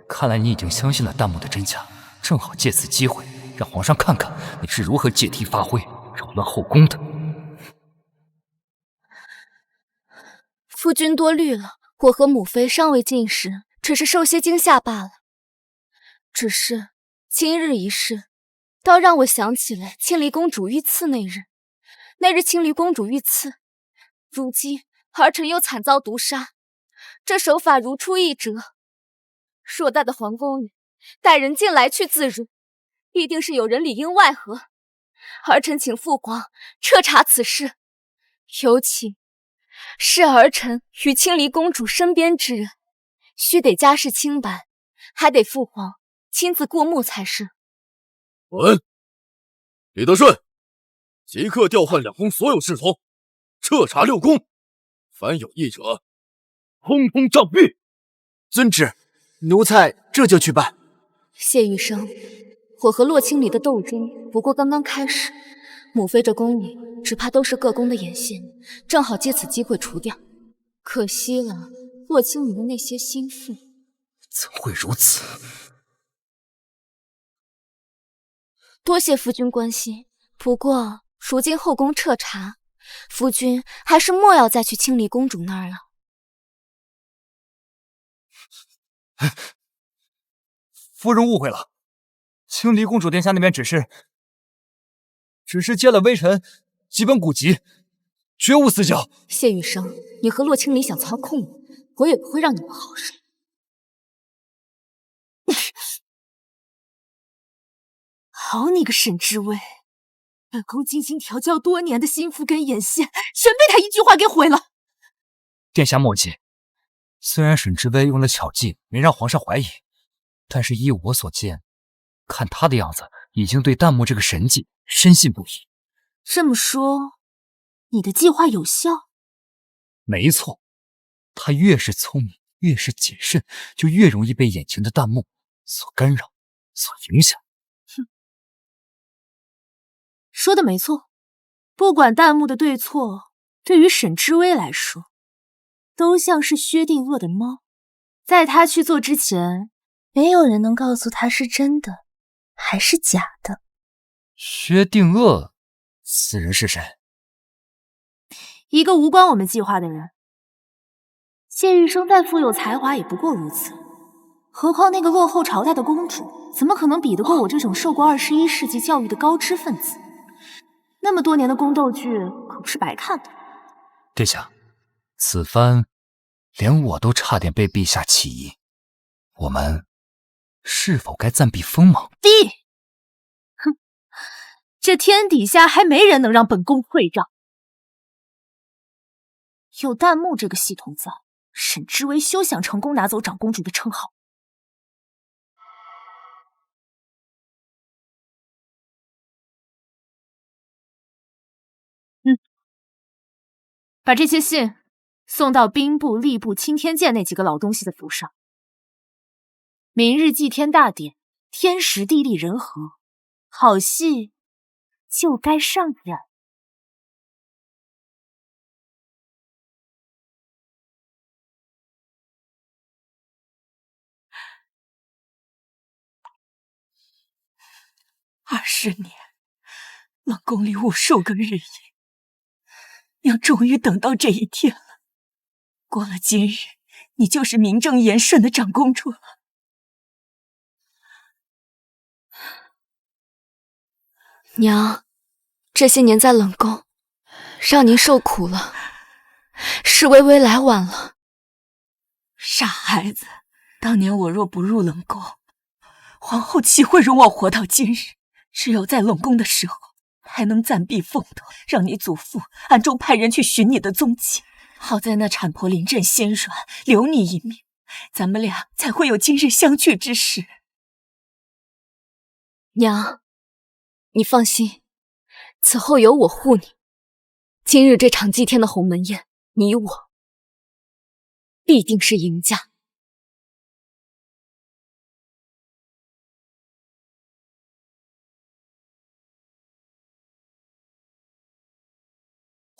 看来你已经相信了弹幕的真假，正好借此机会让皇上看看你是如何借题发挥，扰乱后宫的。夫君多虑了，我和母妃尚未进食，只是受些惊吓罢了。只是今日一事，倒让我想起了青离公主遇刺那日。那日青离公主遇刺，如今儿臣又惨遭毒杀，这手法如出一辙。硕大的皇宫里，待人竟来去自如，必定是有人里应外合。儿臣请父皇彻查此事，尤其是儿臣与青离公主身边之人，须得家世清白，还得父皇亲自过目才是。稳！李德顺，即刻调换两宫所有侍从，彻查6宫，凡有异者，通通杖毙。遵旨，奴才这就去办。谢雨生，我和洛清离的斗争不过刚刚开始，母妃这宫里只怕都是各宫的眼线，正好借此机会除掉。可惜了洛清离的那些心腹。怎会如此？多谢夫君关心，不过如今后宫彻查，夫君还是莫要再去青离公主那儿了。夫人误会了，青离公主殿下那边只是借了微臣几本古籍，绝无私交。谢雨生，你和洛清离想操控我也不会让你们好受。好你个沈之微，本宫精心调教多年的心腹跟眼线，全被他一句话给毁了。殿下莫急，虽然沈知微用了巧计，没让皇上怀疑，但是依我所见，看他的样子，已经对弹幕这个神技深信不疑。这么说，你的计划有效？没错，他越是聪明，越是谨慎，就越容易被眼前的弹幕所干扰、所影响。哼，说的没错，不管弹幕的对错，对于沈知微来说，都像是薛定谔的猫，在他去做之前，没有人能告诉他是真的还是假的。薛定谔，此人是谁？一个无关我们计划的人。谢玉生再富有才华也不过如此，何况那个落后朝代的公主，怎么可能比得过我这种受过21世纪教育的高知分子？那么多年的宫斗剧可不是白看的。殿下，此番连我都差点被陛下起疑，我们是否该暂避锋芒？哼，这天底下还没人能让本宫退让。有弹幕这个系统在，沈知微休想成功拿走长公主的称号。把这些信送到兵部、吏部、钦天监那几个老东西的府上。明日祭天大典，天时地利人和，好戏就该上演。20年，冷宫里无数个日夜，娘终于等到这一天了。过了今日，你就是名正言顺的长公主了。娘，这些年在冷宫，让您受苦了，是微微来晚了。傻孩子，当年我若不入冷宫，皇后岂会容我活到今日？只有在冷宫的时候，才能暂避风头，让你祖父暗中派人去寻你的踪迹。好在那产婆临阵心软，留你一命，咱们俩才会有今日相聚之时。娘，你放心，此后有我护你。今日这场祭天的鸿门宴，你我必定是赢家。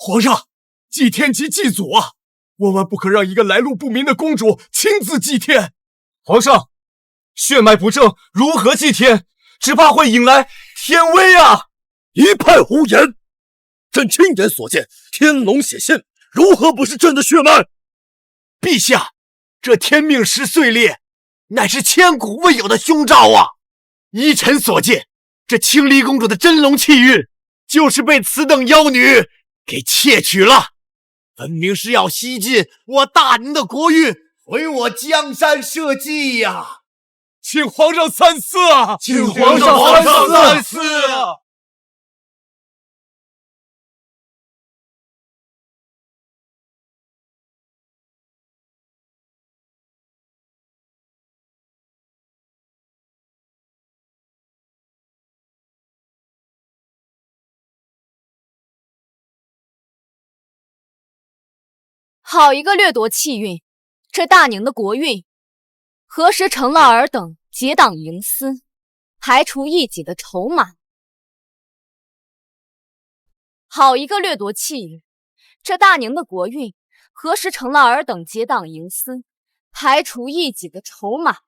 皇上，祭天即祭祖啊，万万不可让一个来路不明的公主亲自祭天。皇上，血脉不正，如何祭天？只怕会引来天威啊！一派胡言！朕亲眼所见，天龙显现，如何不是朕的血脉？陛下，这天命石碎裂，乃是千古未有的凶兆啊！依臣所见，这青离公主的真龙气运，就是被此等妖女给窃取了，分明是要吸尽我大宁的国运，回我江山社稷呀！请皇上三思啊！请皇上三思啊！好一个掠夺气运！这大宁的国运，何时成了尔等结党营私，排除异己的筹码？好一个掠夺气运！这大宁的国运，何时成了尔等结党营私，排除异己的筹码？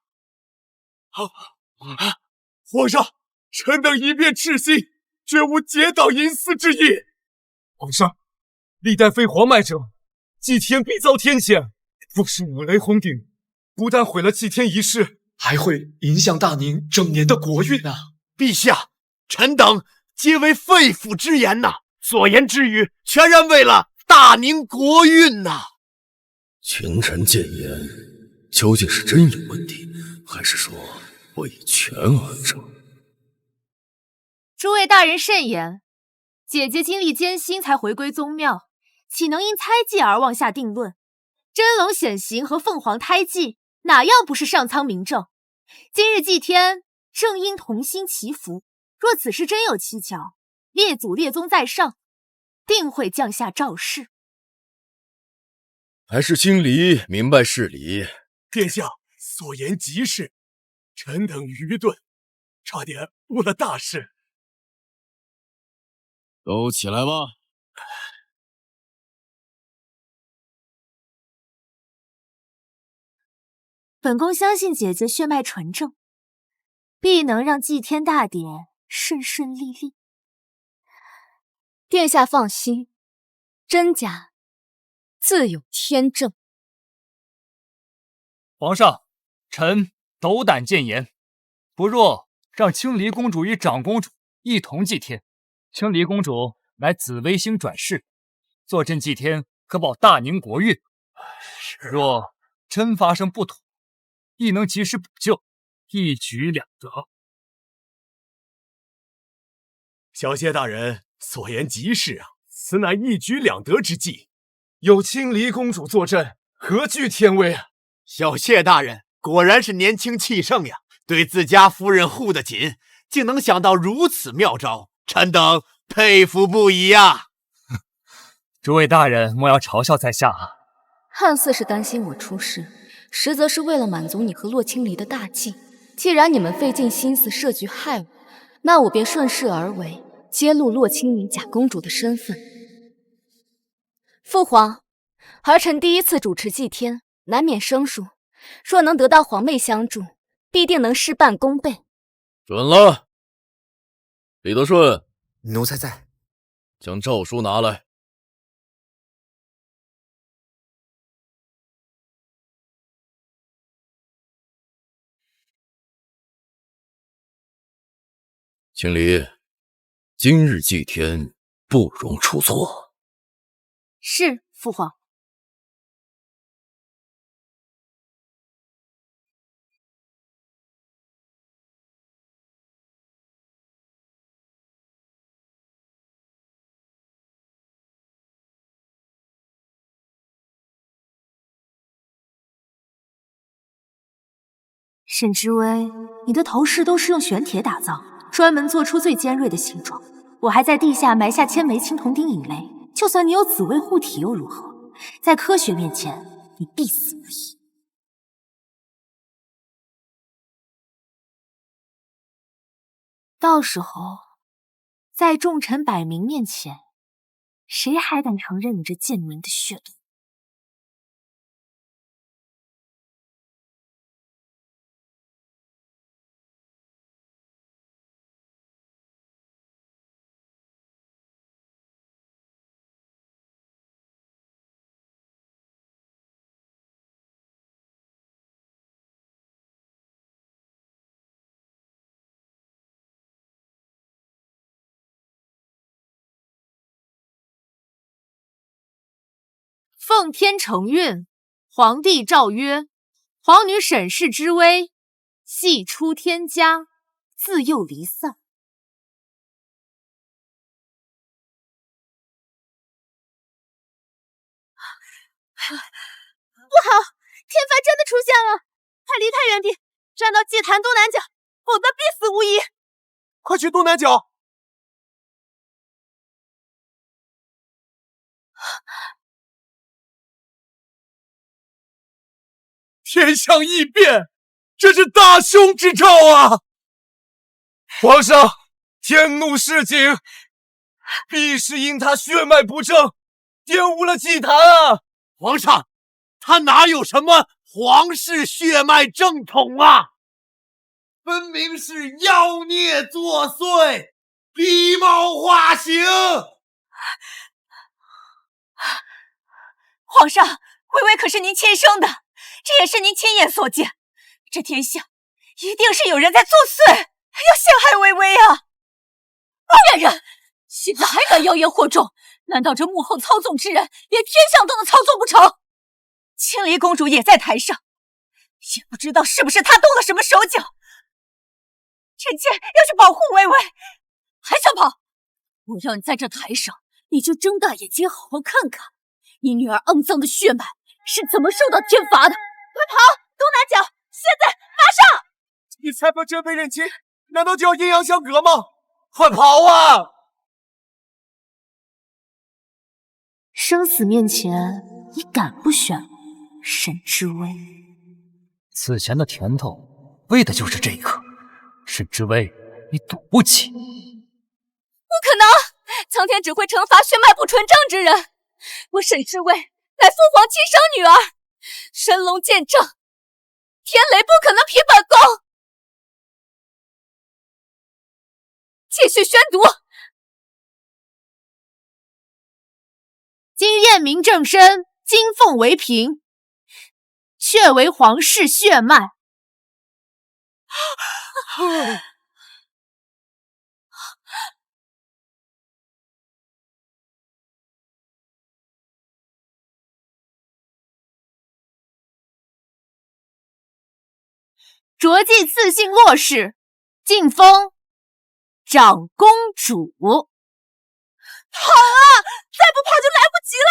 皇上，臣等一片赤心，绝无结党营私之意。皇上，历代非皇脉者，祭天必遭天谴。若是五雷轰顶，不但毁了祭天仪式，还会影响大宁整年的国运啊！陛下，臣等皆为肺腑之言呐，所言之语全然为了大宁国运呐。群臣谏言，究竟是真有问题，还是说为权而争？诸位大人慎言，姐姐经历艰辛才回归宗庙，岂能因猜忌而妄下定论？真龙显形和凤凰胎记，哪样不是上苍明证？今日祭天，正应同心祈福。若此事真有蹊跷，列祖列宗在上，定会降下诏示。还是青离明白事理。殿下所言极是，臣等愚钝，差点误了大事。都起来吧。本宫相信姐姐血脉纯正，必能让祭天大典顺顺利利。殿下放心，真假自有天证。皇上，臣斗胆谏言，不若让青离公主与长公主一同祭天。青离公主乃紫微星转世，坐镇祭天可保大宁国运。若真发生不妥，亦能及时补救，一举两得。小谢大人所言极是啊，此乃一举两得之计。有青离公主坐镇，何惧天威啊？小谢大人果然是年轻气盛呀，对自家夫人护得紧，竟能想到如此妙招，臣等佩服不已呀！诸位大人莫要嘲笑在下啊！看似是担心我出事，实则是为了满足你和洛青离的大计。既然你们费尽心思设局害我，那我便顺势而为，揭露洛青离假公主的身份。父皇，儿臣第一次主持祭天，难免生疏，若能得到皇妹相助，必定能事半功倍。准了。李德顺，奴才在。将诏书拿来。青离，今日祭天不容出错。是，父皇。沈之薇，你的头饰都是用玄铁打造，专门做出最尖锐的形状。我还在地下埋下千枚青铜钉引雷，就算你有紫薇护体又如何？在科学面前，你必死无疑。到时候，在众臣百名面前，谁还敢承认你这贱民的血统？奉天承运，皇帝诏曰：皇女沈氏之威，系出天家，自幼离散。不好，天罚真的出现了！快离开原地，站到祭坛东南角，否则必死无疑！快去东南角！天象异变，这是大凶之兆啊！皇上，天怒示警，必是因他血脉不正，玷污了祭坛啊！皇上，他哪有什么皇室血脉正统啊？分明是妖孽作祟，狸猫化形！皇上，微微可是您亲生的，这也是您亲眼所见。这天下一定是有人在作祟，要陷害微微啊！骗人！现在还敢妖言惑众？难道这幕后操纵之人连天象都能操纵不成？青离公主也在台上，也不知道是不是她动了什么手脚。臣妾要去保护微微，还想跑？我要你在这台上，你就睁大眼睛好好看看，你女儿肮脏的血脉是怎么受到天罚的。快跑，东南角，现在马上！你裁判真被认亲，难道就要阴阳相隔吗？快跑啊！生死面前，你敢不选沈之薇？此前的甜头，为的就是这一刻。沈之薇，你赌不起。不可能！苍天只会惩罚血脉不纯正之人。我沈之薇乃父皇亲生女儿，神龙见证，天雷不可能劈本宫。继续宣读。今验明正身，金凤为凭，血为皇室血脉。着记赐姓骆氏，晋封长公主。好啊，再不跑就来不及了！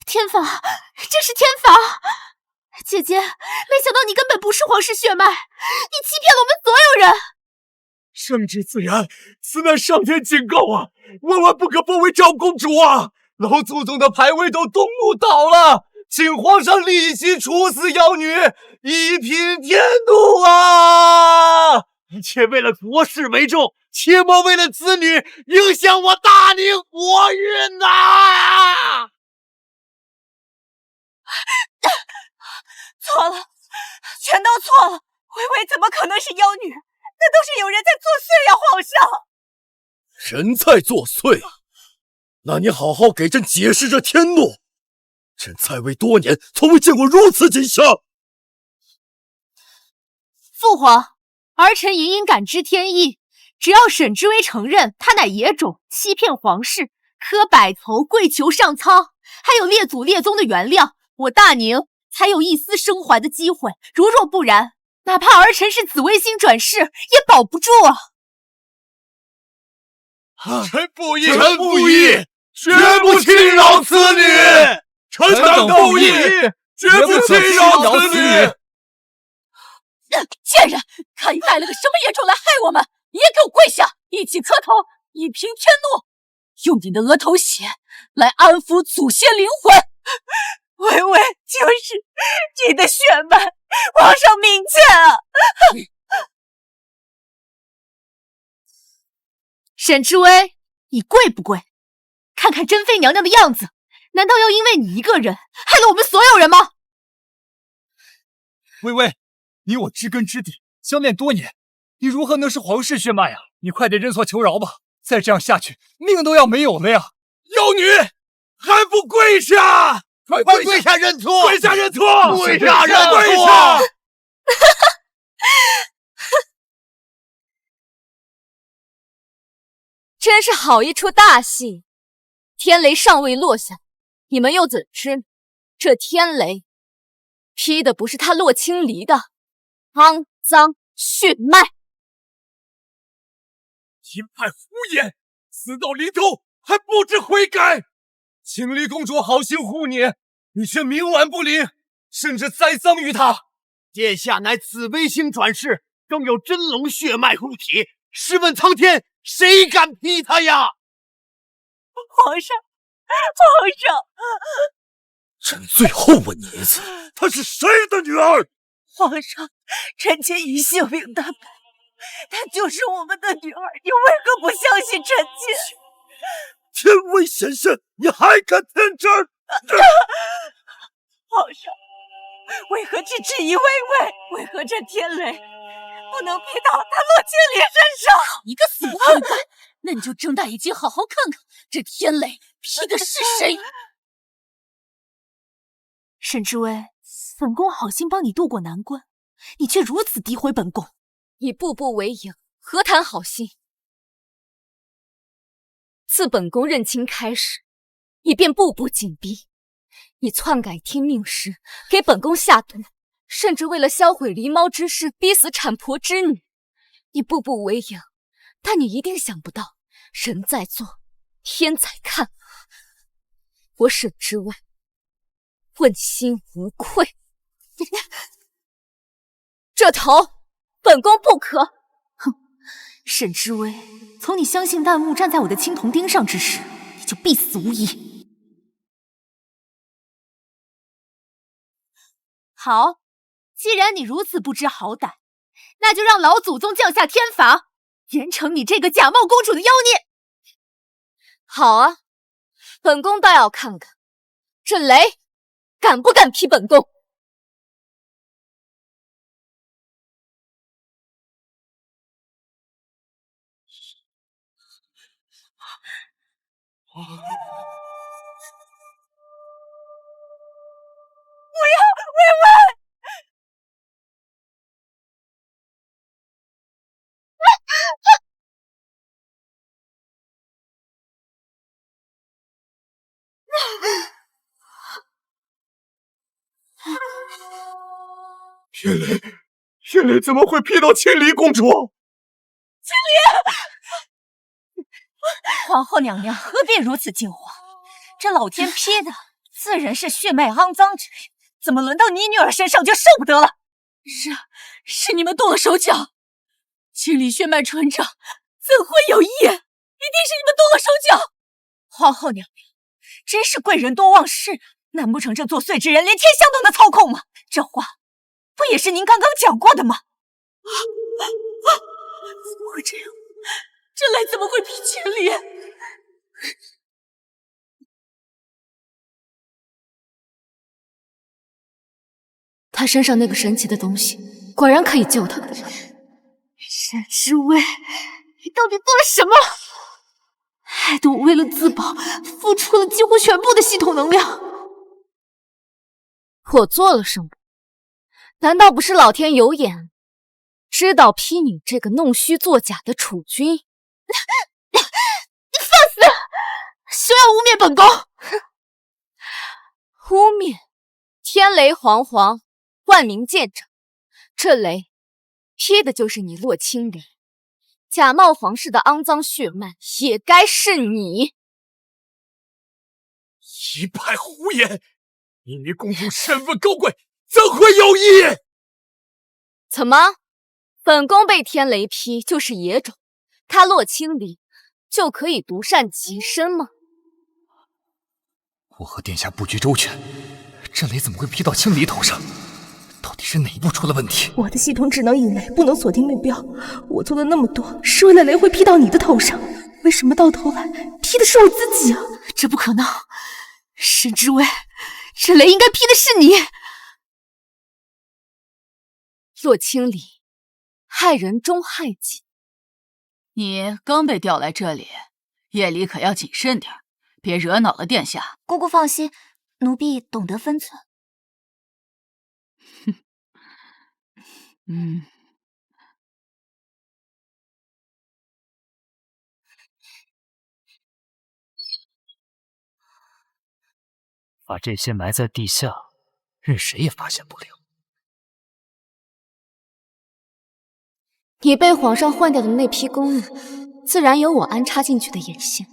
天罚，这是天罚！姐姐，没想到你根本不是皇室血脉，你欺骗了我们所有人。圣旨自然，此乃上天警告啊！万万不可封为长公主啊！老祖宗的牌位都动怒倒了，请皇上立即处死妖女，以平天怒啊！且为了国事为重，切莫为了子女影响我大宁国运呐！错了，全都错了。微微怎么可能是妖女？那都是有人在作祟呀，皇上！人在作祟？那你好好给朕解释这天怒。朕在位多年，从未见过如此景象。父皇，儿臣隐隐感知天意，只要沈之薇承认他乃野种，欺骗皇室，磕百头跪求上苍，还有列祖列宗的原谅，我大宁才有一丝生还的机会。如若不然，哪怕儿臣是紫微星转世，也保不住啊！臣不依，臣不依，绝不轻饶此女！臣等不依，绝不轻饶此女！贱人，看你带了个什么野种来害我们！你也给我跪下，一起磕头，以平天怒，用你的额头血来安抚祖先灵魂。微微就是你的血脉，皇上明鉴啊！沈之薇，你跪不跪？看看珍妃娘娘的样子，难道要因为你一个人害了我们所有人吗？微微，你我知根知底，相恋多年，你如何能是皇室血脉啊？你快点认错求饶吧！再这样下去，命都要没有了呀！妖女，还不跪下！快跪下认错！跪下认错！跪下认错！真是好一出大戏！天雷尚未落下，你们又怎知这天雷劈的不是他洛青离的肮脏血脉？阴派胡言！死到临头还不知悔改！青离公主好心护你，你却冥顽不灵，甚至栽赃于她。殿下乃紫微星转世，更有真龙血脉护体，试问苍天，谁敢劈他呀？皇上，皇上！朕最后问你一次，她是谁的女儿？皇上，臣妾以性命担保，她就是我们的女儿，你为何不相信臣妾？天威显现，你还敢天真？皇上，为何只质疑微微？为何这天雷不能劈到他洛青离身上？一个死不悔改！那你就睁大眼睛好好看看，这天雷劈的是谁？沈之薇，本宫好心帮你渡过难关，你却如此诋毁本宫。你步步为营，何谈好心？自本宫认亲开始，你便步步紧逼。你篡改天命时，给本宫下毒，甚至为了销毁狸猫之事，逼死产婆之女，你步步为营。但你一定想不到，人在做，天在看。我沈之薇问心无愧。这头本宫不可。哼，沈之薇，从你相信旦雾站在我的青铜钉上之时，你就必死无疑。好，既然你如此不知好歹，那就让老祖宗降下天罚，严惩你这个假冒公主的妖孽。好啊，本宫倒要看看这雷敢不敢劈本宫。天雷怎么会劈到青离公主？青离，皇后娘娘何必如此惊慌？这老天劈的自然是血脉肮脏之人，怎么轮到你女儿身上就受不得了？是你们动了手脚。青离血脉纯正，怎会有异？一定是你们动了手脚。皇后娘娘，真是贵人多忘事，难不成这作祟之人连天象都能操控吗？这话不也是您刚刚讲过的吗？怎么会这样？这雷怎么会劈青离？他身上那个神奇的东西，果然可以救他。沈之薇，你到底做了什么？害得我为了自保，付出了几乎全部的系统能量。我做了什么？难道不是老天有眼，知道劈你这个弄虚作假的储君？你放肆！休要污蔑本宫！污蔑！天雷煌煌，万民见证，这雷劈的就是你洛青离，假冒皇室的肮脏血脉，也该是你。一派胡言！明离公主身份高贵，怎会有意？怎么，本宫被天雷劈就是野种，他洛青离就可以独善其身吗？我和殿下布局周全，这雷怎么会劈到青离头上？到底是哪一步出了问题？我的系统只能引雷，不能锁定目标。我做了那么多，是为了雷会劈到你的头上，为什么到头来劈的是我自己啊？这不可能！沈之薇，这雷应该劈的是你。洛青离，害人终害己。你刚被调来这里，夜里可要谨慎点，别惹恼了殿下。姑姑放心，奴婢懂得分寸。把这些埋在地下，任谁也发现不了。你被皇上换掉的那批宫女，自然有我安插进去的眼线。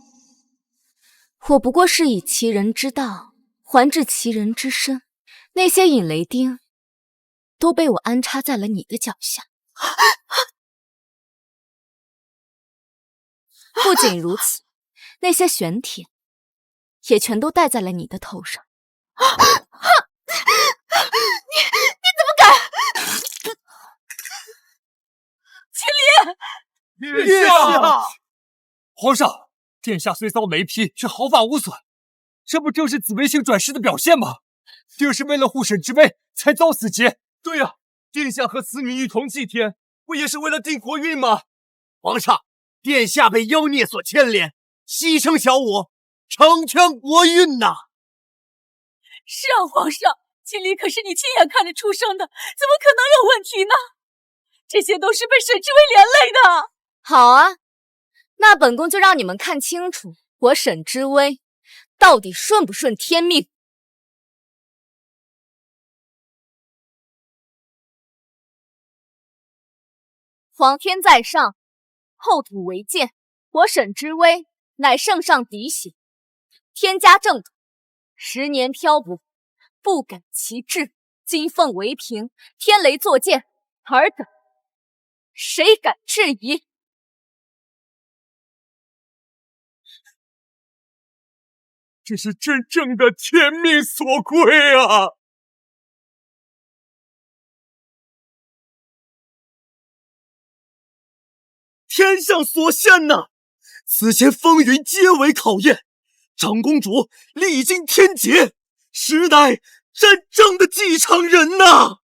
我不过是以其人之道还治其人之身，那些引雷钉都被我安插在了你的脚下。不仅如此，那些玄铁也全都戴在了你的头上。你怎么敢？青离，殿下！皇上，殿下虽遭雷劈，却毫发无损，这不正是紫微星转世的表现吗？定是为了护沈之薇才遭此劫。对呀，殿下和此女一同祭天，不也是为了定国运吗？皇上，殿下被妖孽所牵连，牺牲小我，成全国运呐！是啊，皇上，青离可是你亲眼看着出生的，怎么可能有问题呢？这些都是被沈之薇连累的。好啊，那本宫就让你们看清楚，我沈之薇到底顺不顺天命。皇天在上，后土为鉴。我沈之威乃圣上嫡系，天家正统，10年漂泊，不改其志。今奉为凭，天雷作鉴，尔等谁敢质疑？这是真正的天命所归啊！天上所献呐！此前风云皆为考验，长公主历经天劫，实乃真正的继承人呐！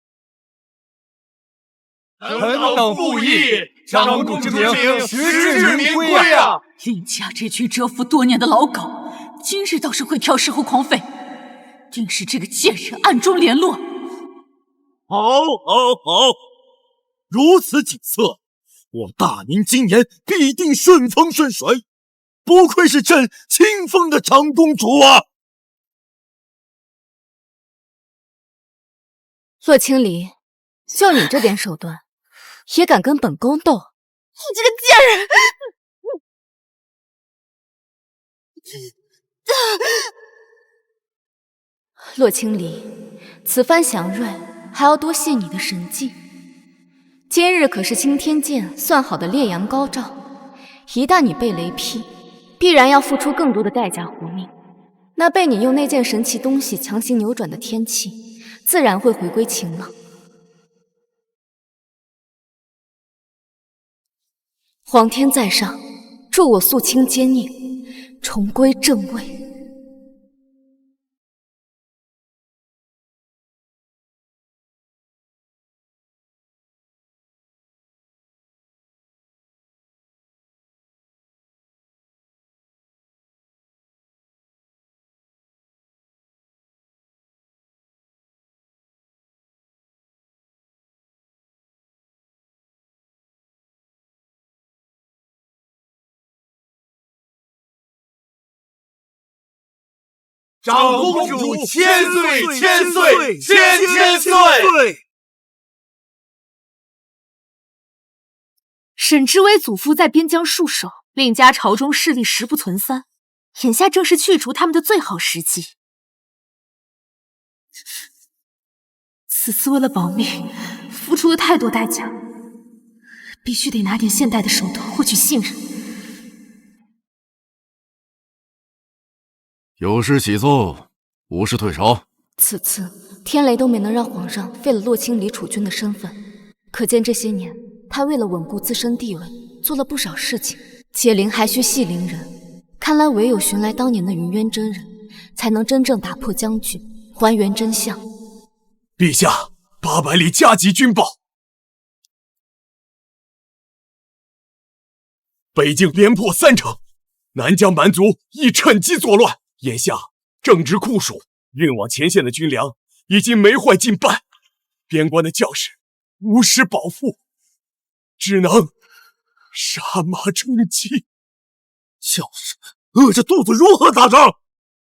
臣等附议，长公主之名实至名归啊！林家这群蛰伏多年的老狗，今日倒是会挑事后狂吠，定是这个贱人暗中联络。好，如此景色，我大宁今年必定顺风顺水，不愧是朕亲封的长公主啊！洛清离，就你这点手段，也敢跟本宫斗？你这个贱人！洛清离，此番祥瑞还要多谢你的神迹。今日可是青天剑算好的烈阳高照，一旦你被雷劈，必然要付出更多的代价活命。那被你用那件神奇东西强行扭转的天气，自然会回归晴朗。皇天在上，助我肃清奸孽，重归正位。长公主千岁千岁千岁！沈之威祖父在边疆戍守，令家朝中势力实不存三，眼下正是去除他们的最好时机。此次为了保命，付出了太多代价，必须得拿点现代的手段获取信任。有事起奏，无事退朝。此次天雷都没能让皇上废了洛清离储君的身份，可见这些年他为了稳固自身地位，做了不少事情。解铃还须系铃人，看来唯有寻来当年的云渊真人，才能真正打破僵局，还原真相。陛下，800里加急军报，北境连破3城，南疆蛮族亦趁机作乱。眼下正值酷暑，运往前线的军粮已经没坏近半，边关的将士无施保护，只能杀马充饥。将士饿着肚子如何打仗？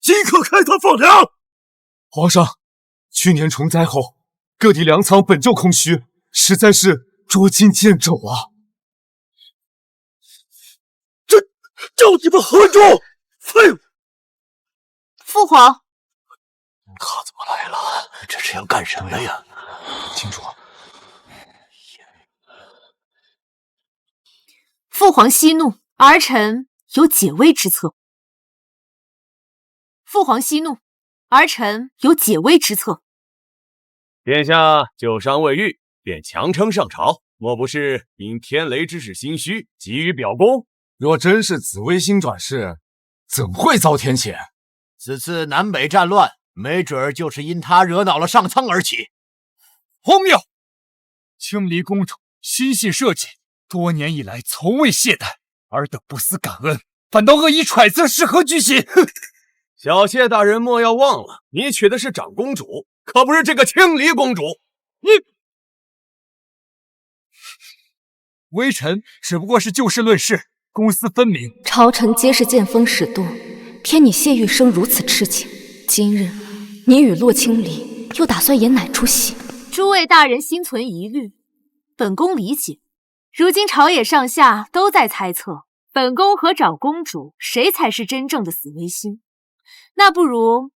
即刻开仓放粮。皇上，去年虫灾后，各地粮仓本就空虚，实在是捉襟见肘啊！这你们何种废物！父皇，他怎么来了？这是要干什么呀？清楚。父皇息怒，儿臣有解危之策。父皇息怒，儿臣有解危之策。殿下旧伤未愈，便强撑上朝，莫不是因天雷之事心虚，急于表功？若真是紫微星转世，怎会遭天谴？此次南北战乱，没准儿就是因他惹恼了上苍而起。荒谬！青离公主心系社稷，多年以来从未懈怠，尔等不思感恩，反倒恶意揣测是何居心。哼！小谢大人莫要忘了，你娶的是长公主，可不是这个青离公主。微臣只不过是就事论事，公私分明。朝臣皆是见风使舵，偏你谢玉生如此痴情。今日你与洛清离又打算演哪出戏？诸位大人心存疑虑，本宫理解。如今朝野上下都在猜测本宫和长公主谁才是真正的紫微星，那不如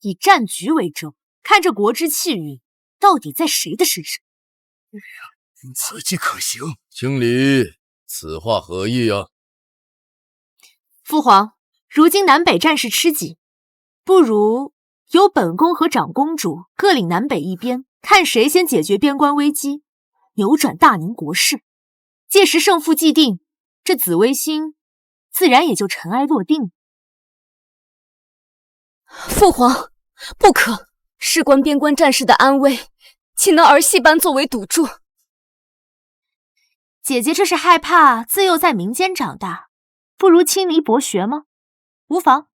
以战局为证，看这国之气运到底在谁的身上。此计可行。青离，此话何意啊？父皇，如今南北战事吃紧，不如由本宫和长公主各领南北一边，看谁先解决边关危机，扭转大宁国势。届时胜负既定，这紫微星自然也就尘埃落定了。父皇，不可！事关边关战士的安危，岂能儿戏般作为赌注？姐姐这是害怕自幼在民间长大，不如亲离博学吗？无妨，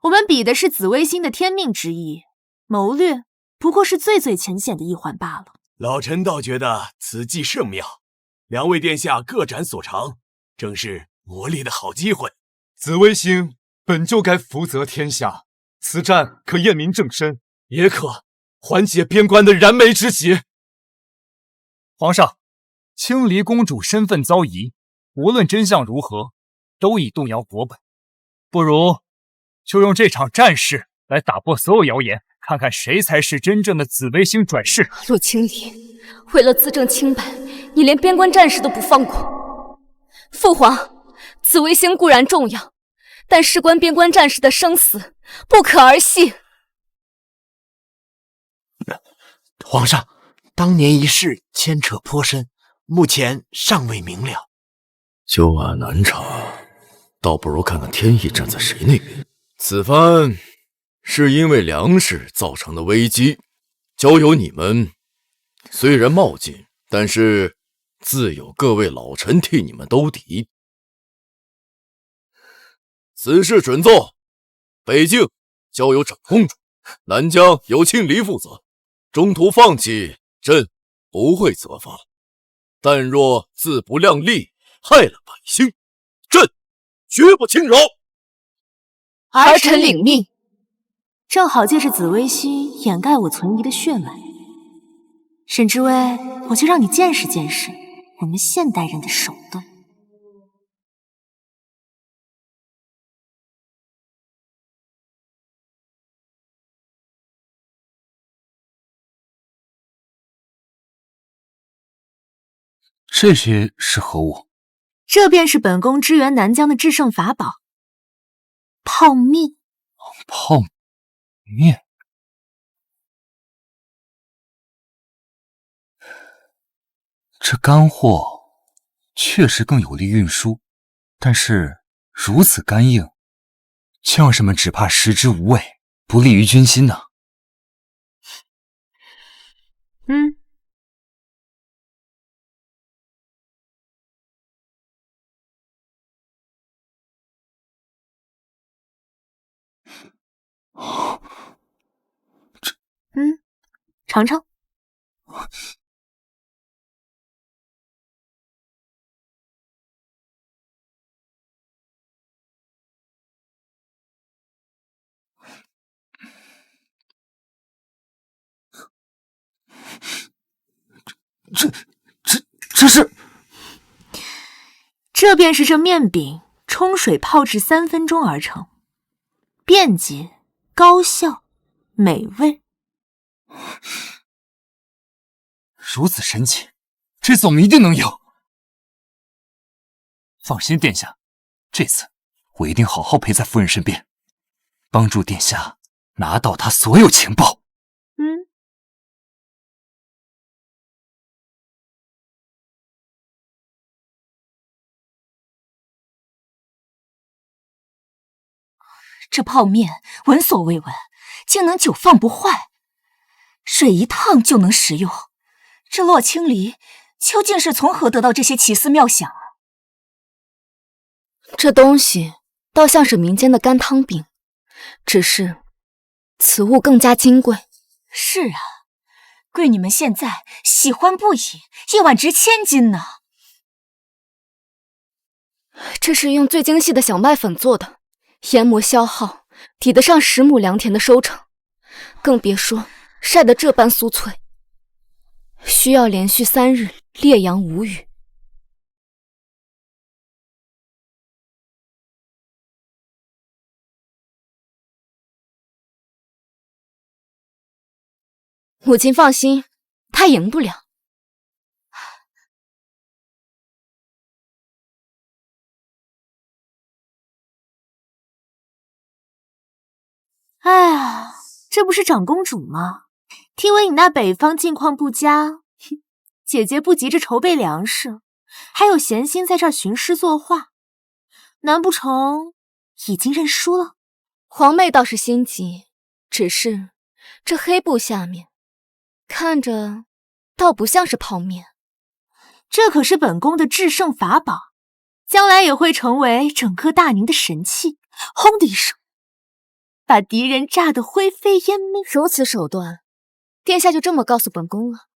我们比的是紫微星的天命之意，谋略不过是最浅显的一环罢了。老臣倒觉得此计甚妙，两位殿下各展所长，正是磨砺的好机会。紫微星本就该福泽天下，此战可验明正身，也可缓解边关的燃眉之急。皇上，青离公主身份遭疑，无论真相如何，都已动摇国本。不如就用这场战事来打破所有谣言，看看谁才是真正的紫微星转世。陆青离，为了自证清白，你连边关战士都不放过。父皇，紫微星固然重要，但事关边关战士的生死，不可儿戏。皇上，当年一事牵扯颇深，目前尚未明了。旧案难查，倒不如看看天意站在谁那边。此番是因为粮食造成的危机，交由你们，虽然冒进，但是自有各位老臣替你们兜底。此事准奏，北境交由长公主，南疆由青离负责。中途放弃，朕不会责罚，但若自不量力，害了百姓，朕绝不轻饶。儿臣领命。正好借着紫微星掩盖我存疑的血脉。沈知微，我就让你见识见识我们现代人的手段。这些是何物？这便是本宫支援南疆的制胜法宝——泡面。泡面？这干货确实更有利运输，但是如此干硬，将士们只怕食之无味，不利于军心呢。尝尝。这是？这便是这面饼冲水泡制3分钟而成，便捷、高效、美味。如此神奇，这次我们一定能赢。放心，殿下，这次我一定好好陪在夫人身边，帮助殿下拿到她所有情报。这泡面闻所未闻，竟能久放不坏，水一烫就能食用。这洛青离究竟是从何得到这些奇思妙想啊？这东西倒像是民间的干汤饼，只是此物更加金贵。是啊，贵女们现在喜欢不已，一碗值1000金呢。这是用最精细的小麦粉做的，研磨消耗抵得上10亩良田的收成，更别说晒得这般酥脆，需要连续3日烈阳无语。母亲放心，他赢不了。哎呀，这不是长公主吗？听闻你那北方境况不佳，姐姐不急着筹备粮食，还有闲心在这儿寻诗作画，难不成已经认输了？皇妹倒是心急，只是这黑布下面看着倒不像是泡面。这可是本宫的制胜法宝，将来也会成为整个大宁的神器。轰的一声，把敌人炸得灰飞烟灭。如此手段，殿下就这么告诉本宫了？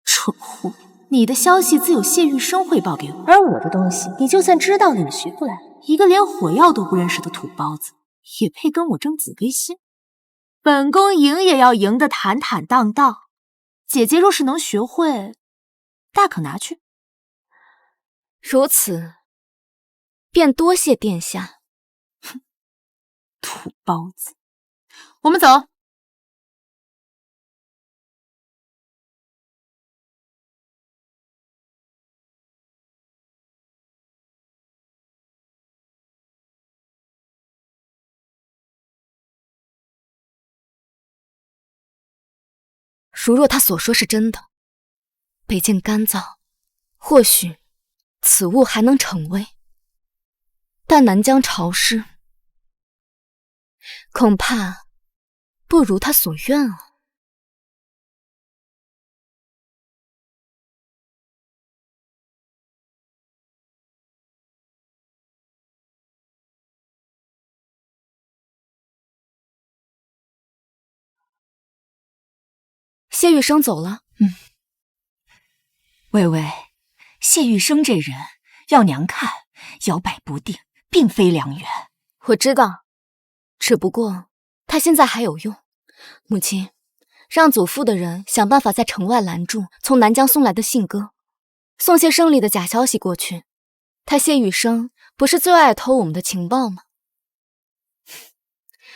蠢货，你的消息自有谢玉生汇报给我，而我的东西，你就算知道了也学不来。一个连火药都不认识的土包子，也配跟我争紫微星？本宫赢也要赢得坦坦荡荡。姐姐若是能学会，大可拿去。如此，便多谢殿下。哼，土包子，我们走。如若他所说是真的，北境干燥，或许此物还能逞威，但南疆潮湿，恐怕不如他所愿啊。谢玉生走了。微微，谢玉生这人要娘看摇摆不定，并非良缘。我知道，只不过他现在还有用。母亲，让祖父的人想办法在城外拦住从南疆送来的信鸽，送些胜利的假消息过去。他谢玉生不是最爱偷我们的情报吗？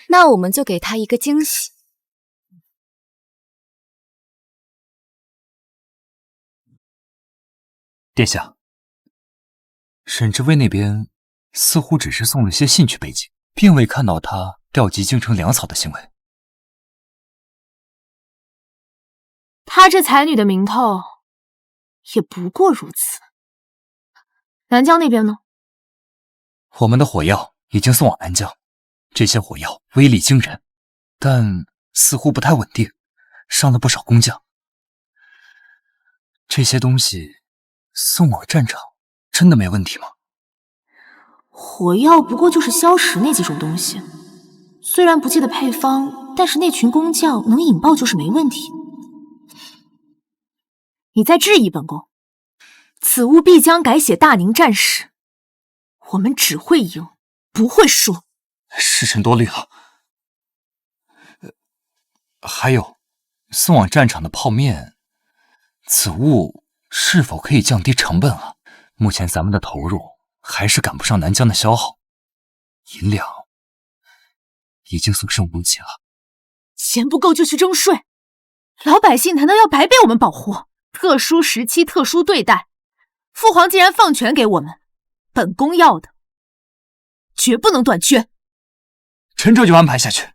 那我们就给他一个惊喜。殿下，沈知微那边似乎只是送了些信去北京，并未看到他调集京城粮草的行为。她这才女的名头，也不过如此。南疆那边呢？我们的火药已经送往南疆，这些火药威力惊人，但似乎不太稳定，伤了不少工匠。这些东西送往战场真的没问题吗？火药不过就是硝石那几种东西，虽然不记得配方，但是那群工匠能引爆就是没问题。你在质疑本宫？此物必将改写大宁战史，我们只会赢，不会输。是臣多虑了。还有，送往战场的泡面，此物是否可以降低成本啊？目前咱们的投入还是赶不上南疆的消耗，银两已经所剩无几了。钱不够就去征税，老百姓难道要白被我们保护？特殊时期特殊对待，父皇既然放权给我们，本宫要的绝不能短缺。臣这就安排下去。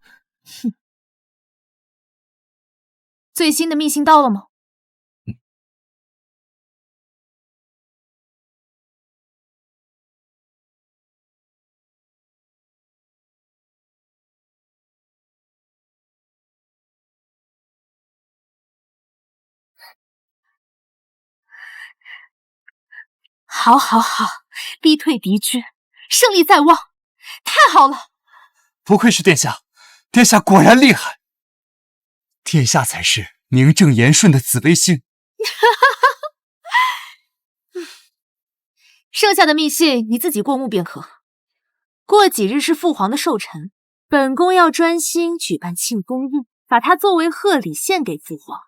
哼，最新的密信到了吗？好，好，好，逼退敌军，胜利在望，太好了！不愧是殿下，殿下果然厉害，殿下才是名正言顺的紫微星。剩下的密信你自己过目便可。过几日是父皇的寿辰，本宫要专心举办庆功宴，把它作为贺礼献给父皇，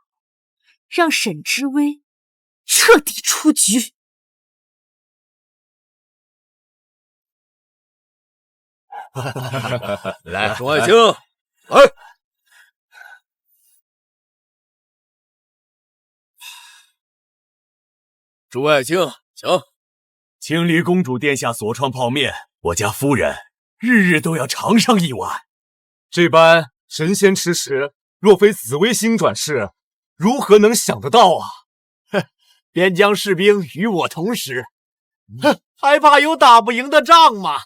让沈知微彻底出局。来，众爱卿，来。诸爱卿，请。青离公主殿下所创泡面，我家夫人日日都要尝上一碗。这般神仙吃食，若非紫微星转世，如何能想得到啊？哼，边疆士兵与我同时，哼，还怕有打不赢的仗吗？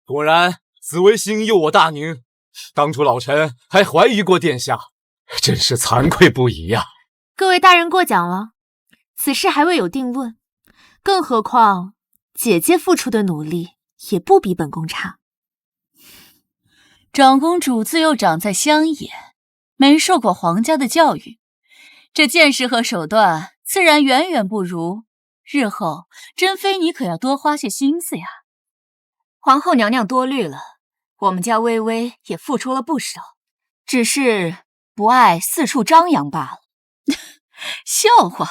果然，紫微星诱我大宁，当初老臣还怀疑过殿下，真是惭愧不已呀。各位大人过奖了，此事还未有定论，更何况姐姐付出的努力也不比本宫差。长公主自幼长在乡野，没受过皇家的教育，这见识和手段自然远远不如。日后珍妃你可要多花些心思呀。皇后娘娘多虑了，我们家微微也付出了不少，只是不爱四处张扬罢了。笑话，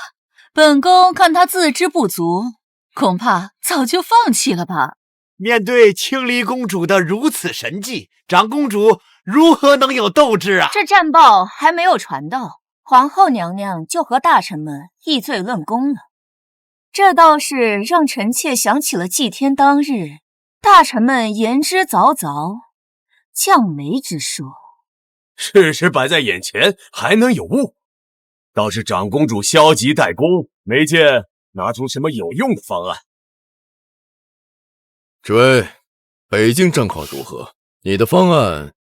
本宫看她自知不足，恐怕早就放弃了吧。面对青离公主的如此神迹，长公主如何能有斗志啊？这战报还没有传到，皇后娘娘就和大臣们议罪论功了，这倒是让臣妾想起了祭天当日大臣们言之凿凿、降眉之说。事实摆在眼前，还能有误？倒是长公主消极怠工，没见拿出什么有用的方案。诸位，北京战况如何？你的方案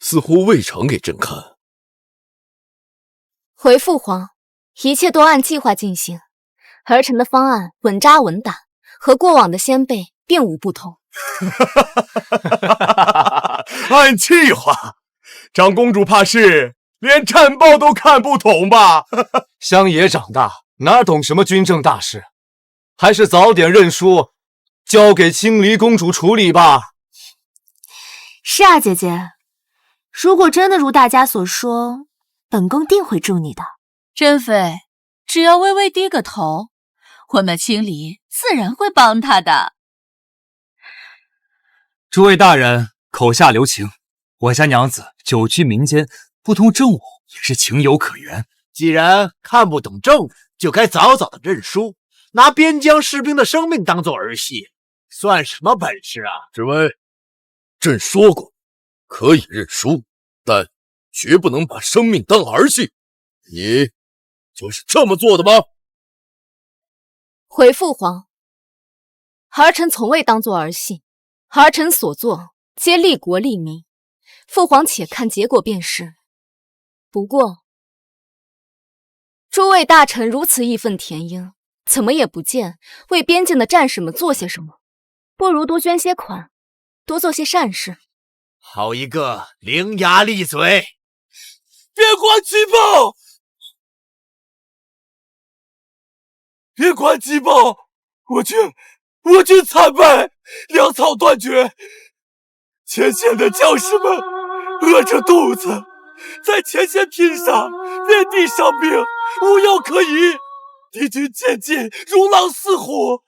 似乎未呈给朕看。回父皇，一切都按计划进行，儿臣的方案稳扎稳打，和过往的先辈并无不同。按计划，长公主怕是连战报都看不懂吧？乡野长大，哪懂什么军政大事？还是早点认输，交给青离公主处理吧。是啊，姐姐，如果真的如大家所说，本宫定会助你的。珍妃，只要微微低个头，我们青离自然会帮她的。诸位大人口下留情，我家娘子久居民间，不通政务也是情有可原。既然看不懂政务，就该早早的认输，拿边疆士兵的生命当做儿戏，算什么本事啊？诸位，朕说过，可以认输，但绝不能把生命当儿戏。你就是这么做的吗？回父皇，儿臣从未当作儿戏，儿臣所做皆利国利民，父皇且看结果便是。不过，诸位大臣如此义愤填膺，怎么也不见为边境的战士们做些什么，不如多捐些款，多做些善事。好一个伶牙俐嘴！别管急报！别管急报！我军惨败，粮草断绝，前线的将士们饿着肚子，在前线拼杀，遍地伤兵，无药可医。敌军渐进，如狼似虎，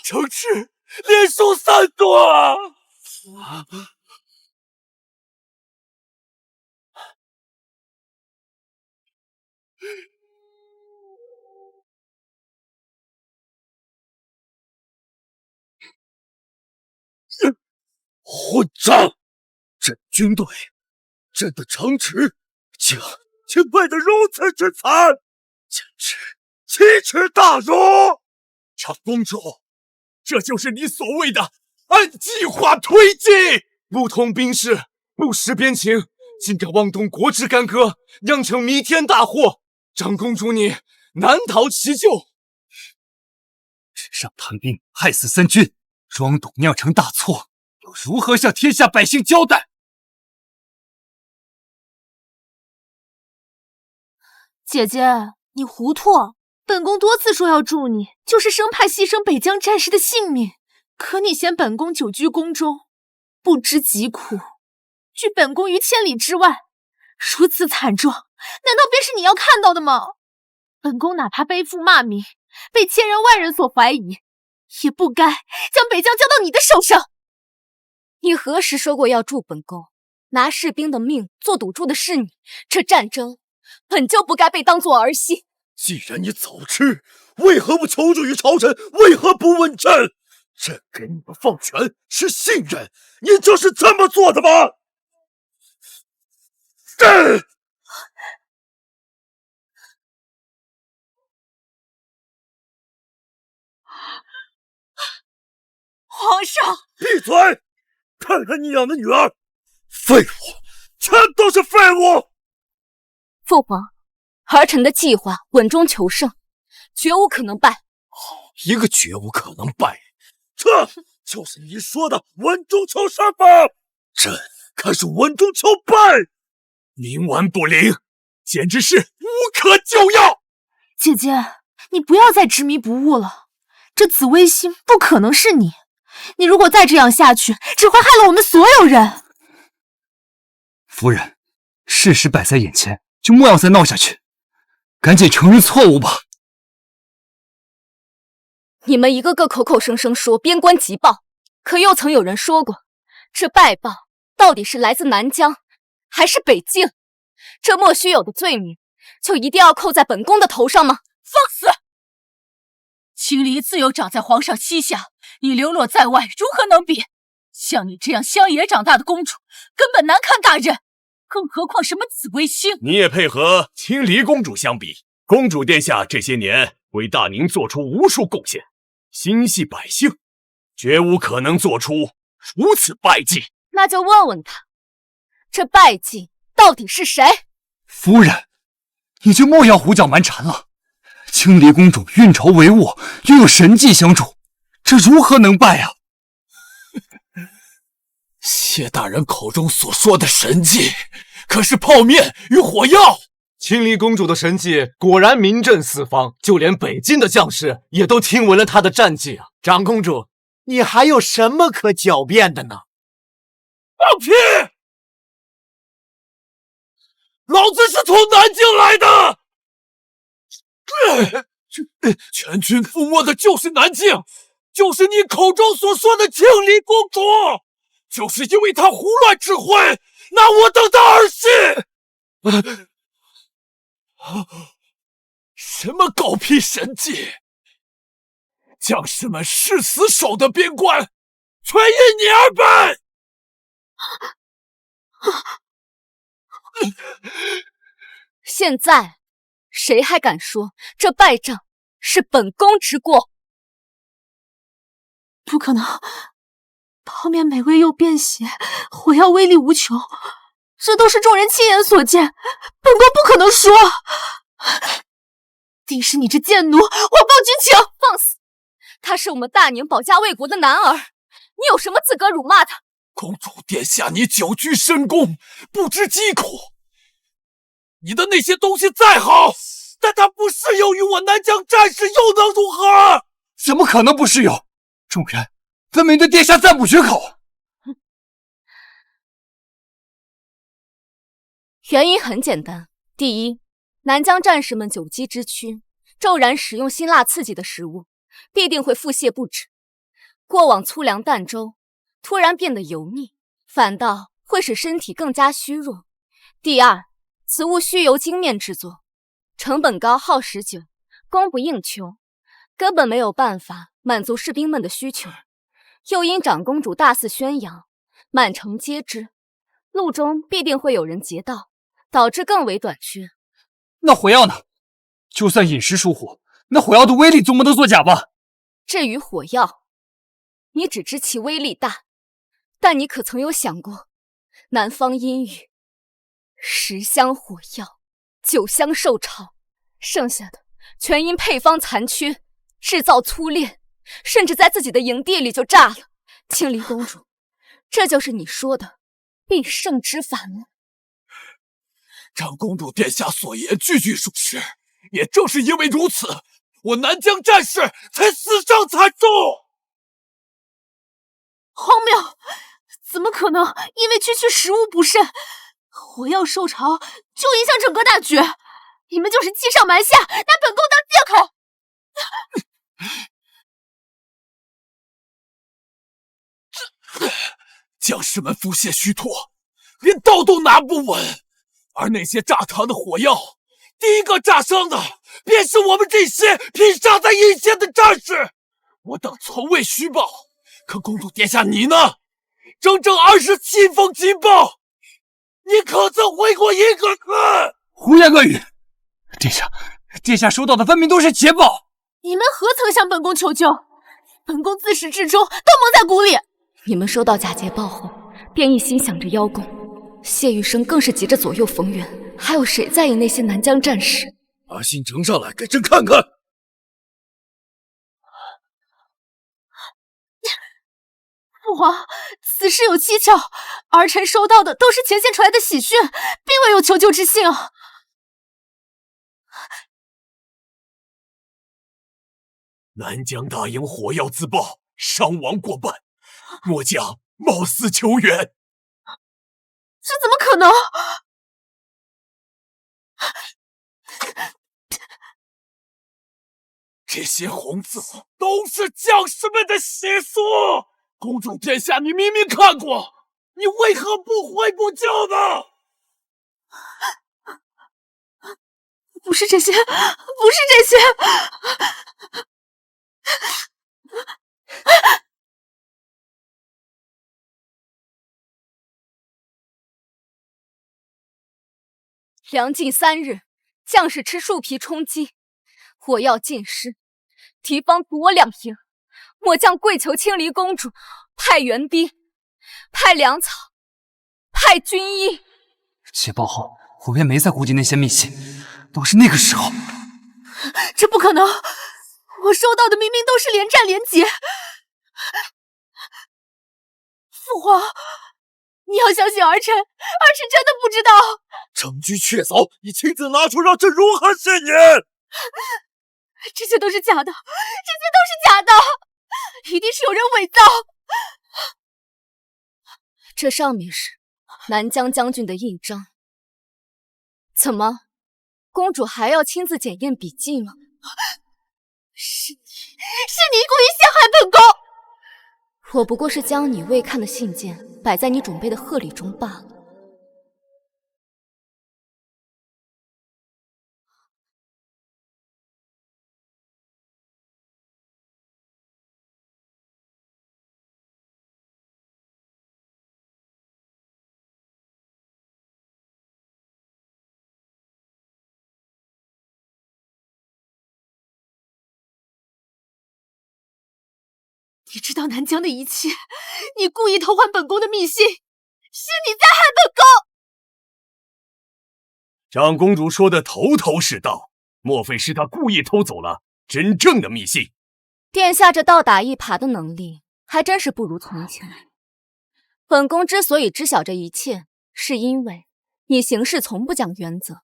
城池连受3座啊！混账！朕军队，朕的城池，竟败得如此之惨，简直奇耻大辱！长公主，这就是你所谓的按计划推进，不通兵事，不识边情，竟敢妄动国之干戈，酿成弥天大祸！长公主你难逃其咎。纸上谈兵，害死3军，装懂酿成大错，又如何向天下百姓交代？姐姐，你糊涂！本宫多次说要助你，就是生怕牺牲北疆战士的性命。可你嫌本宫久居宫中，不知疾苦，拒本宫于千里之外，如此惨状，难道便是你要看到的吗？本宫哪怕背负骂名，被千人万人所怀疑，也不该将北疆交到你的手上。你何时说过要助本宫？拿士兵的命做赌注的是你，这战争本就不该被当作儿戏。既然你早知，为何不求助于朝臣？为何不问朕？朕给你们放权是信任，你就是这么做的吗？朕。皇上，闭嘴！看看你养的女儿，废物，全都是废物！父皇，儿臣的计划稳中求胜，绝无可能败。一个绝无可能败，这就是你说的稳中求胜吧？朕可是稳中求败，冥顽不灵，简直是无可救药。姐姐，你不要再执迷不悟了，这紫微星不可能是你。你如果再这样下去，只会害了我们所有人。夫人，事实摆在眼前，就莫要再闹下去，赶紧承认错误吧。你们一个个口口声声说边关急报，可又曾有人说过，这败报到底是来自南疆还是北境？这莫须有的罪名，就一定要扣在本宫的头上吗？放肆！青离自幼长在皇上膝下，你流落在外，如何能比？像你这样乡野长大的公主，根本难堪大人，更何况什么紫微星？你也配和青离公主相比？公主殿下这些年为大宁做出无数贡献，心系百姓，绝无可能做出如此败绩。那就问问他，这败绩到底是谁？夫人，你就莫要胡搅蛮缠了。青离公主运筹帷幄，又有神迹相助，这如何能败啊？谢大人口中所说的神迹，可是泡面与火药。青离公主的神迹果然名震四方，就连北境的将士也都听闻了她的战绩啊！长公主，你还有什么可狡辩的呢？放屁！老子是从南京来的，全军覆没的就是南京，就是你口中所说的青离公主，就是因为她胡乱指挥，拿我当她儿戏。什么狗屁神迹！将士们誓死守的边关，全因你而败！现在谁还敢说这败仗是本宫之过？不可能，泡面美味又便携，火药威力无穷，这都是众人亲眼所见，本宫不可能说。定是你这贱奴，谎报军情！放肆！他是我们大宁保家卫国的男儿，你有什么资格辱骂他？公主殿下，你久居深宫，不知疾苦。你的那些东西再好，但它不适用于我南疆战士，又能如何？怎么可能不适用？众人分明对殿下赞不绝口。原因很简单，第一，南疆战士们久饥之躯，骤然使用辛辣刺激的食物，必定会腹泻不止。过往粗粮淡粥突然变得油腻，反倒会使身体更加虚弱。第二，此物需由精面制作，成本高，耗时久，供不应求，根本没有办法满足士兵们的需求。又因长公主大肆宣扬，满城皆知，路中必定会有人劫道，导致更为短缺。那火药呢？就算饮食疏忽，那火药的威力总不能作假吧？至于火药，你只知其威力大，但你可曾有想过，南方阴雨，10香火药，9香受潮，剩下的全因配方残缺，制造粗劣，甚至在自己的营地里就炸了。青离公主，这就是你说的必胜之法吗？长公主殿下所言句句属实，也正是因为如此，我南疆战士才死伤惨重。荒谬！怎么可能因为区区食物不慎，火药受潮就影响整个大局？你们就是欺上瞒下，拿本宫当借口！将士们腹泻虚脱，连刀都拿不稳，而那些炸膛的火药，第一个炸伤的便是我们这些拼杀在一线的战士。我等从未虚报，可公主殿下你呢？整整27封急报，你可曾回过一个字？胡言乱语！殿下收到的分明都是捷报。你们何曾向本宫求救？本宫自始至终都蒙在鼓里。你们收到假捷报后，便一心想着邀功，谢玉生更是急着左右逢源。还有谁在意那些南疆战士？把信呈上来，给朕看看。父皇，此事有蹊跷，儿臣收到的都是前线传来的喜讯，并未有求救之信啊。南疆大营火药自爆，伤亡过半，末将冒死求援。这怎么可能？这些红字都是将士们的血书。公主殿下，你明明看过，你为何不回不救呢？不是这些，不是这些。粮尽3日，将士吃树皮充饥，火药尽失，敌方夺2营。末将跪求青离公主派援兵，派粮草，派军医。捷报后，我便没再顾及那些密信，都是那个时候。这不可能！我收到的明明都是连战连捷。父皇，你要相信儿臣，儿臣真的不知道。城居确凿，你亲自拿出，让朕如何信言？这些都是假的，这些都是假的，一定是有人伪造。这上面是南疆将军的印章。怎么，公主还要亲自检验笔记吗？是你故意陷害本宫！我不过是将你未看的信件摆在你准备的贺礼中罢了。你知道南疆的一切，你故意偷换本宫的密信，是你在害本宫！长公主说的头头是道，莫非是她故意偷走了真正的密信？殿下这倒打一耙的能力，还真是不如从前。本宫之所以知晓这一切，是因为你行事从不讲原则。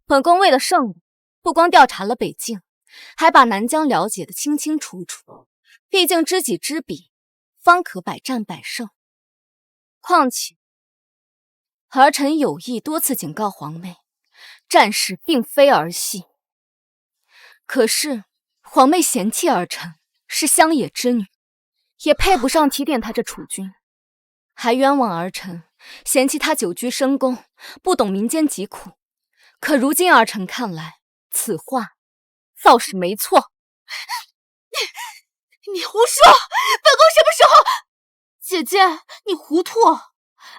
本宫为了胜利，不光调查了北境，还把南疆了解得清清楚楚。毕竟知己知彼，方可百战百胜。况且，儿臣有意多次警告皇妹，战事并非儿戏。可是皇妹嫌弃儿臣是乡野之女，也配不上提点她这储君，还冤枉儿臣嫌弃她久居深宫，不懂民间疾苦。可如今儿臣看来，此话倒是没错。你胡说！本宫什么时候……姐姐，你糊涂！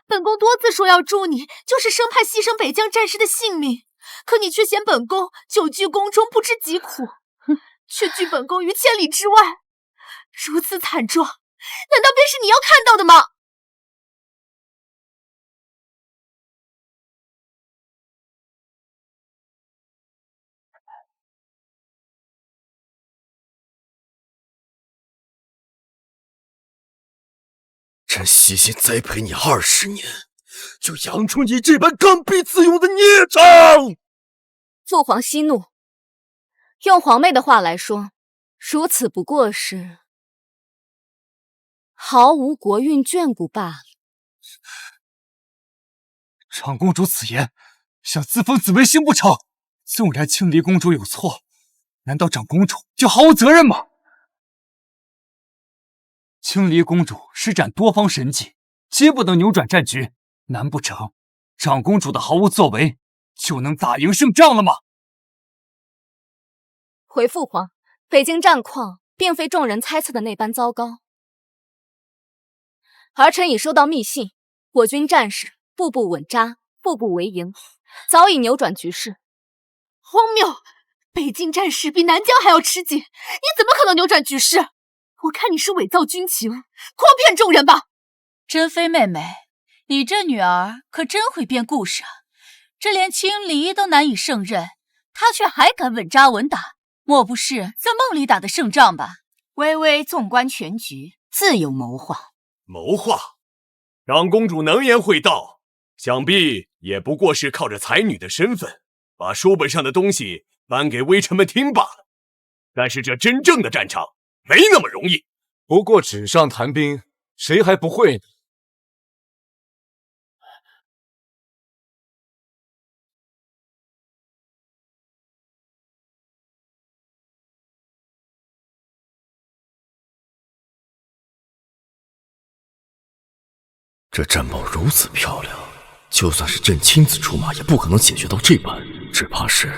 本宫多次说要助你，就是生怕牺牲北疆战士的性命，可你却嫌本宫久居宫中不知疾苦，却拒本宫于千里之外，如此惨状，难道便是你要看到的吗？朕悉心栽培你20年，就养出你这般刚愎自用的孽障！父皇息怒，用皇妹的话来说，如此不过是毫无国运眷顾罢了。长公主此言，想自封紫微星不成？纵然青离公主有错，难道长公主就毫无责任吗？青离公主施展多方神技，皆不能扭转战局，难不成长公主的毫无作为就能打赢胜仗了吗？回父皇，北京战况并非众人猜测的那般糟糕。儿臣已收到密信，我军战士步步稳扎，步步为营，早已扭转局势。荒谬！北境战事比南疆还要吃紧，你怎么可能扭转局势？我看你是伪造军情，诓骗众人吧！珍妃妹妹，你这女儿可真会编故事啊！这连青离都难以胜任，她却还敢稳扎稳打，莫不是在梦里打的胜仗吧？微微纵观全局，自有谋划。谋划？长公主能言会道，想必也不过是靠着才女的身份，把书本上的东西搬给微臣们听罢了。但是这真正的战场没那么容易。不过纸上谈兵，谁还不会呢？这战报如此漂亮，就算是朕亲自出马，也不可能解决到这般，只怕是……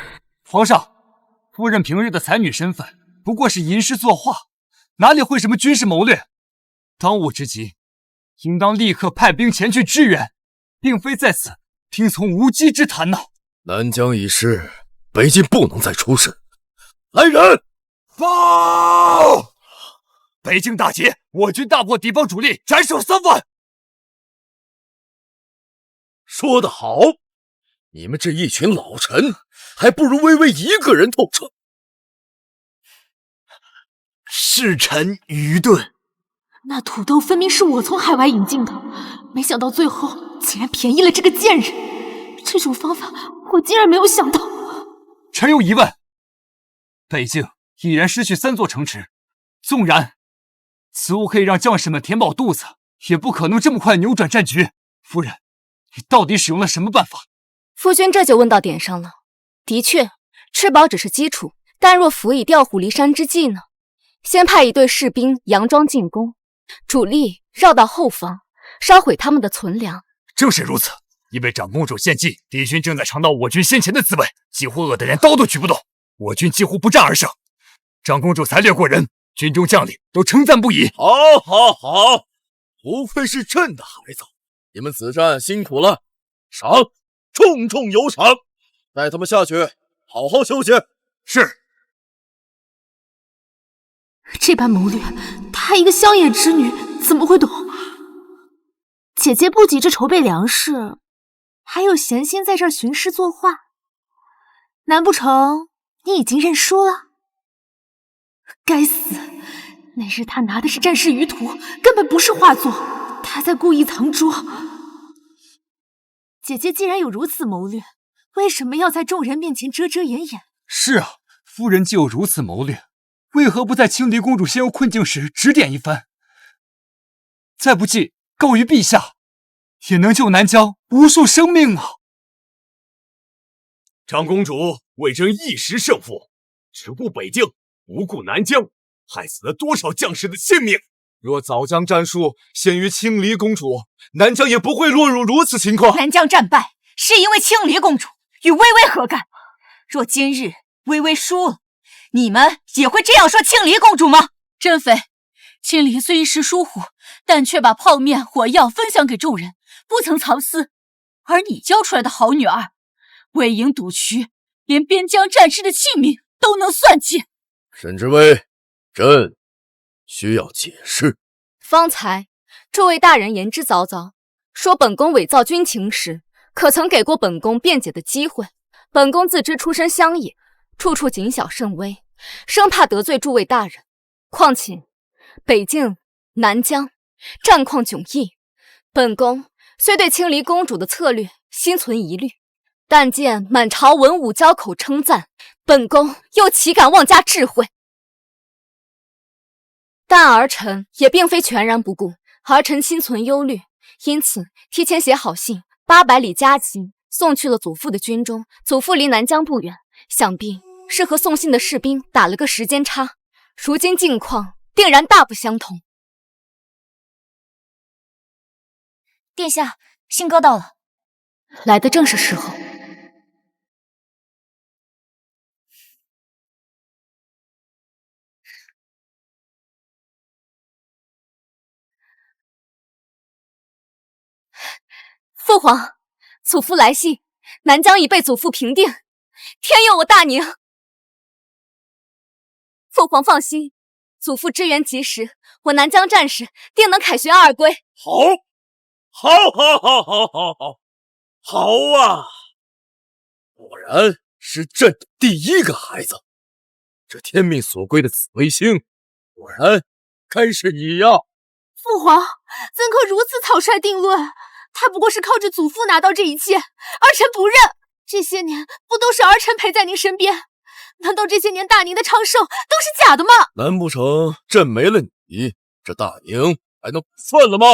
皇上，夫人平日的才女身份不过是吟诗作画，哪里会什么军事谋略？当务之急，应当立刻派兵前去支援，并非在此听从无稽之谈呐！南疆已失，北境不能再出事。来人，报！北境大捷，我军大破敌方主力，斩首3万。说得好，你们这一群老臣，还不如微微一个人透彻。是臣愚钝。那土豆分明是我从海外引进的，没想到最后竟然便宜了这个贱人。这种方法我竟然没有想到。臣有疑问，北境已然失去3座城池，纵然此物可以让将士们填饱肚子，也不可能这么快扭转战局。夫人，你到底使用了什么办法？夫君这就问到点上了。的确，吃饱只是基础，但若辅以调虎离山之计呢？先派一队士兵佯装进攻，主力绕到后方，烧毁他们的存粮。正是如此，因为长公主献计，敌军正在尝到我军先前的滋味，几乎饿得连刀都举不动，我军几乎不战而胜。长公主才略过人，军中将领都称赞不已。好，好，好，不愧是朕的孩子，你们此战辛苦了，赏，重重有赏，带他们下去，好好休息。是。这般谋略，她一个乡野之女怎么会懂？姐姐不急着筹备粮食，还有闲心在这儿寻诗作画，难不成你已经认输了？该死！那日他拿的是战士舆图，根本不是画作，他在故意藏拙。姐姐既然有如此谋略，为什么要在众人面前遮遮掩掩？是啊，夫人既有如此谋略，为何不在青离公主陷入困境时指点一番？再不济告于陛下，也能救南疆无数生命啊！长公主为争一时胜负，只顾北境，不顾南疆，害死了多少将士的性命？若早将战术先于青离公主，南疆也不会落入如此情况。南疆战败是因为青离公主，与微微何干？若今日微微输了，你们也会这样说青离公主吗？珍妃，青离虽一时疏忽，但却把泡面火药分享给众人，不曾藏私。而你教出来的好女儿，为营赌渠，连边疆战士的性命都能算计。沈知微，朕需要解释。方才诸位大人言之凿凿，说本宫伪造军情时，可曾给过本宫辩解的机会？本宫自知出身乡野，处处谨小慎微，生怕得罪诸位大人。况且北境、南疆战况迥异，本宫虽对青离公主的策略心存疑虑，但见满朝文武交口称赞，本宫又岂敢妄加智慧？但儿臣也并非全然不顾，儿臣心存忧虑，因此提前写好信，800里加急送去了祖父的军中。祖父离南疆不远，想必是和送信的士兵打了个时间差，如今境况定然大不相同。殿下，信鸽到了，来的正是时候。父皇，祖父来信，南疆已被祖父平定，天佑我大宁。父皇放心，祖父支援及时，我南疆战士定能凯旋而归。好，好啊！果然是朕的第一个孩子。这天命所归的紫微星，果然该是你呀！父皇怎可如此草率定论？他不过是靠着祖父拿到这一切，儿臣不认。这些年不都是儿臣陪在您身边？难道这些年大宁的昌盛都是假的吗？难不成朕没了你，这大宁还能不算了吗？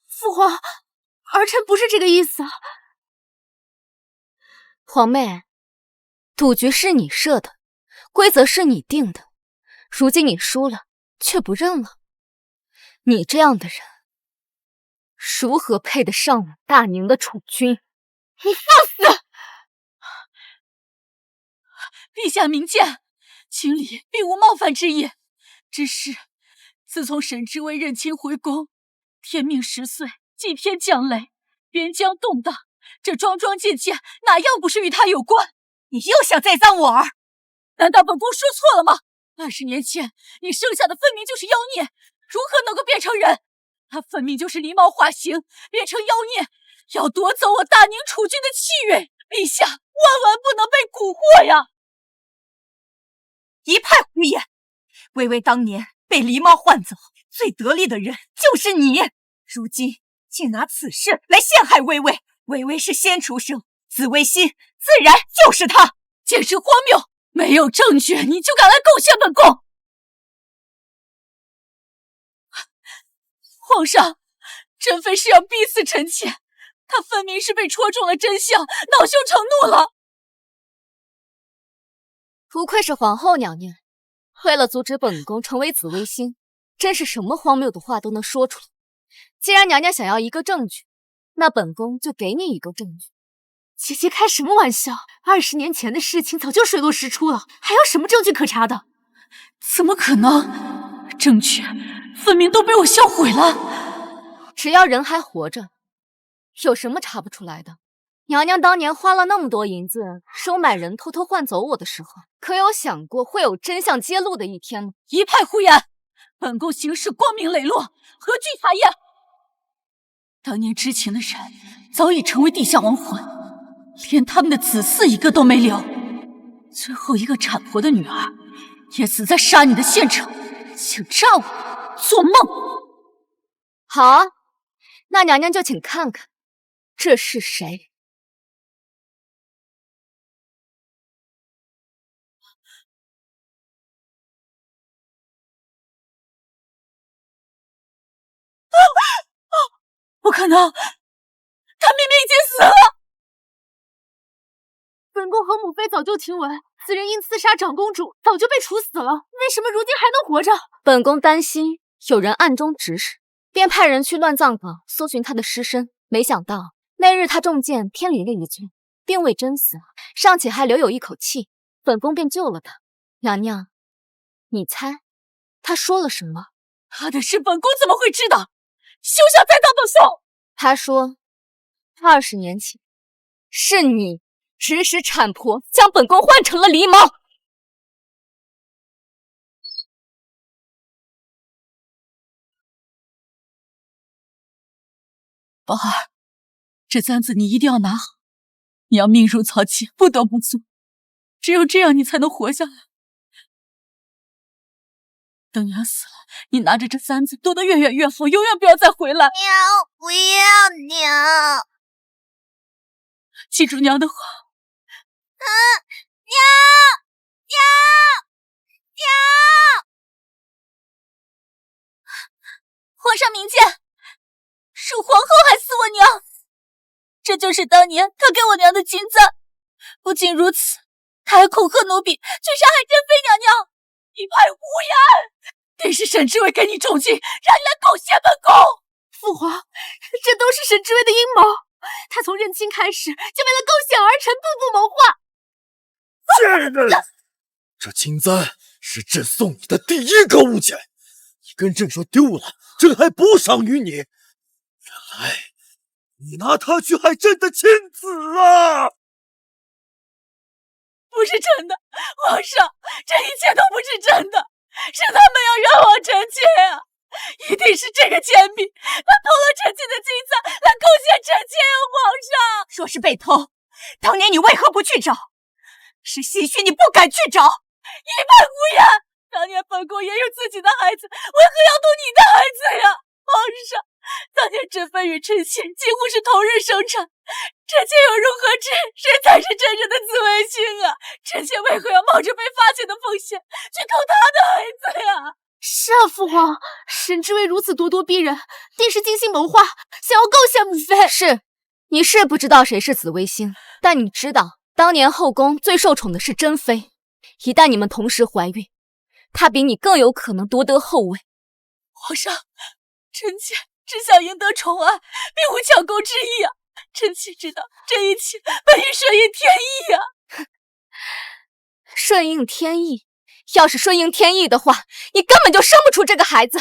父皇，儿臣不是这个意思。皇妹，赌局是你设的，规则是你定的，如今你输了，却不认了。你这样的人，如何配得上我大宁的储君？你放肆！陛下明鉴，卿里并无冒犯之意，只是自从沈知微认亲回宫，天命10岁，祭天降雷，边疆动荡，这桩桩件件哪样不是与他有关？你又想栽赃我儿？难道本宫说错了吗？20年前你生下的分明就是妖孽，如何能够变成人？他分明就是狸猫化形，变成妖孽，要夺走我大宁储君的气运。陛下万万不能被蛊惑呀！一派胡言！微微当年被狸猫换走，最得力的人就是你，如今竟拿此事来陷害微微。微微是先出生，紫微星自然就是他，简直荒谬！没有证据你就敢来构陷本宫？皇上，朕妃是要逼死臣妾，她分明是被戳中了真相，恼羞成怒了。不愧是皇后娘娘，为了阻止本宫成为紫微星，真是什么荒谬的话都能说出来。既然娘娘想要一个证据，那本宫就给你一个证据。姐姐开什么玩笑？20年前的事情早就水落石出了，还有什么证据可查的？怎么可能？证据分明都被我销毁了。只要人还活着，有什么查不出来的？娘娘当年花了那么多银子收买人偷偷换走我的时候，可有想过会有真相揭露的一天吗？一派胡言！本宫行事光明磊落，何惧查验？当年知情的人早已成为地下亡魂，连他们的子嗣一个都没留，最后一个产婆的女儿也死在杀你的现场，想炸我，做梦！好啊，那娘娘就请看看，这是谁？不可能，他明明已经死了。本宫和母妃早就听闻，此人因刺杀长公主，早就被处死了。为什么如今还能活着？本宫担心有人暗中指使，便派人去乱葬岗搜寻他的尸身。没想到那日他中箭偏离了一军，并未真死，尚且还留有一口气。本宫便救了他。娘娘，你猜他说了什么？他的事本宫怎么会知道？休想再当本宋！他说，20年前是你指使产婆将本宫换成了狸猫。宝儿，这簪子你一定要拿好，你要命如草芥，不得不做，只有这样你才能活下来。等娘死了，你拿着这簪子躲得越远越好，永远不要再回来。娘，不要娘！记住娘的话。娘！皇上明鉴，是皇后害死我娘，这就是当年她给我娘的金簪。不仅如此，他还恐吓奴婢去杀害珍妃娘娘，一派胡言！定是沈知微给你重金，让你来构陷本宫。父皇，这都是沈知微的阴谋。他从认亲开始，就为了构陷儿臣，步步谋划。贱人！这金簪是朕送你的第一个物件，你跟朕说丢了，朕还补赏于你。原来你拿它去害朕的亲子啊！不是真的，皇上，这一切都不是真的，是他们要冤枉臣妾啊！一定是这个奸佞，他偷了臣妾的金簪来构陷臣妾呀！皇上，说是被偷，当年你为何不去找？是心虚你不敢去找，一派胡言！当年本宫也有自己的孩子，为何要偷你的孩子呀？皇上，当年珍妃与臣妾几乎是同日生产，臣妾又如何知谁才是真正的紫微星啊？臣妾为何要冒着被发现的风险去偷他的孩子呀？是啊，父皇，沈知微如此咄咄逼人，定是精心谋划，想要构陷母妃。是，你是不知道谁是紫微星，但你知道，当年后宫最受宠的是珍妃，一旦你们同时怀孕，她比你更有可能夺得后位。皇上，臣妾只想赢得宠爱，并无抢功之意啊！臣妾知道这一切本应顺应天意啊！顺应天意？要是顺应天意的话，你根本就生不出这个孩子。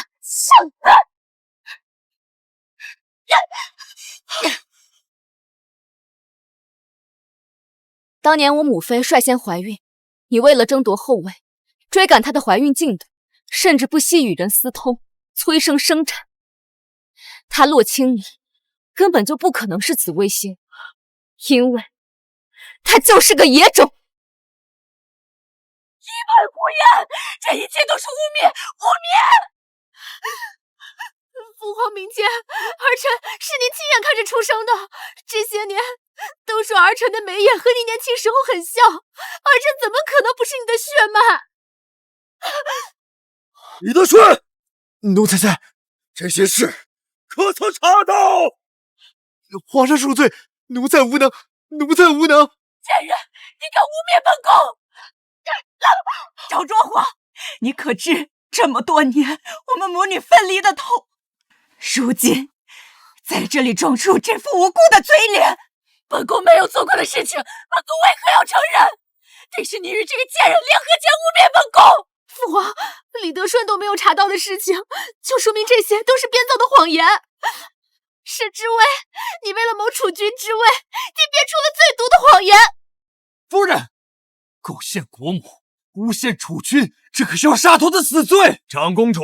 当年我母妃率先怀孕，你为了争夺后位，追赶她的怀孕进度，甚至不惜与人私通，催生生产。她洛清你根本就不可能是紫微星，因为她就是个野种。一派胡言！这一切都是污蔑！污蔑！父皇明鉴，儿臣是您亲眼看着出生的，这些年都说儿臣的眉眼和你年轻时候很像，儿臣怎么可能不是你的血脉？李德顺，奴才在，这些事可曾查到？皇上恕罪，奴才无能，奴才无能。贱人，你敢污蔑本宫！赵庄皇，你可知这么多年我们母女分离的痛？如今在这里装出这副无辜的嘴脸，本宫没有做过的事情，本宫为何要承认？定是你与这个贱人联合前污蔑本宫！父皇，李德顺都没有查到的事情，就说明这些都是编造的谎言。沈知微，你为了谋储君之位，竟编出了最毒的谎言。夫人，构陷国母，诬陷储君，这可是要杀头的死罪！长公主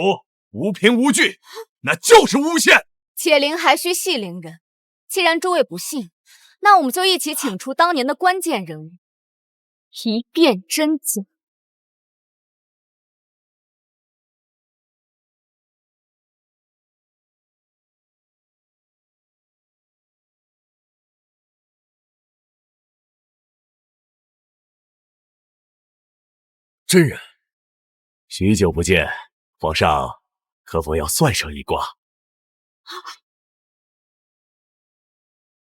无凭无据，那就是诬陷。且灵还需系灵人，既然诸位不信，那我们就一起请出当年的关键人物，一辨真假。真人，许久不见，皇上可否要算上一卦？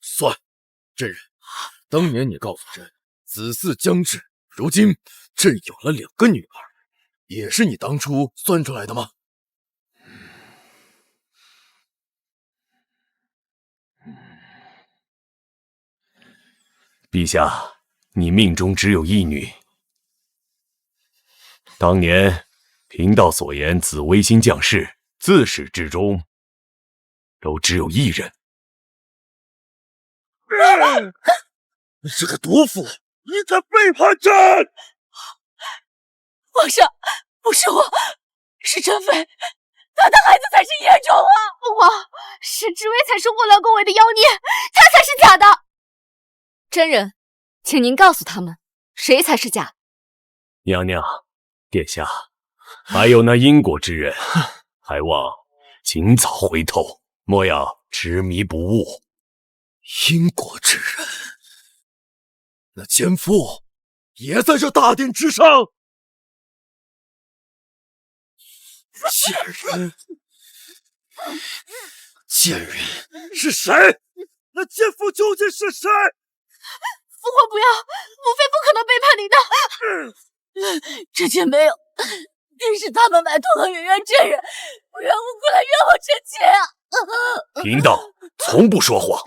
算，真人，当年你告诉朕子嗣将至，如今朕有了2个女儿，也是你当初算出来的吗？陛下，你命中只有一女。当年贫道所言，紫微星将士自始至终都只有一人。你是个毒妇，你在背叛朕！皇上，不是我，是珍妃，她的孩子才是野种啊！父皇，沈知微才是祸乱宫闱的妖孽，她才是假的。真人，请您告诉他们，谁才是假？娘娘，殿下，还有那因果之人，还望尽早回头，莫要执迷不悟。因果之人，那奸夫也在这大殿之上。贱人，贱人是谁？那奸夫究竟是谁？皇不要，母妃不可能背叛您的。臣妾没有，定是他们买通了圆圆真人，不让无辜来冤枉臣妾啊！贫道从不说谎。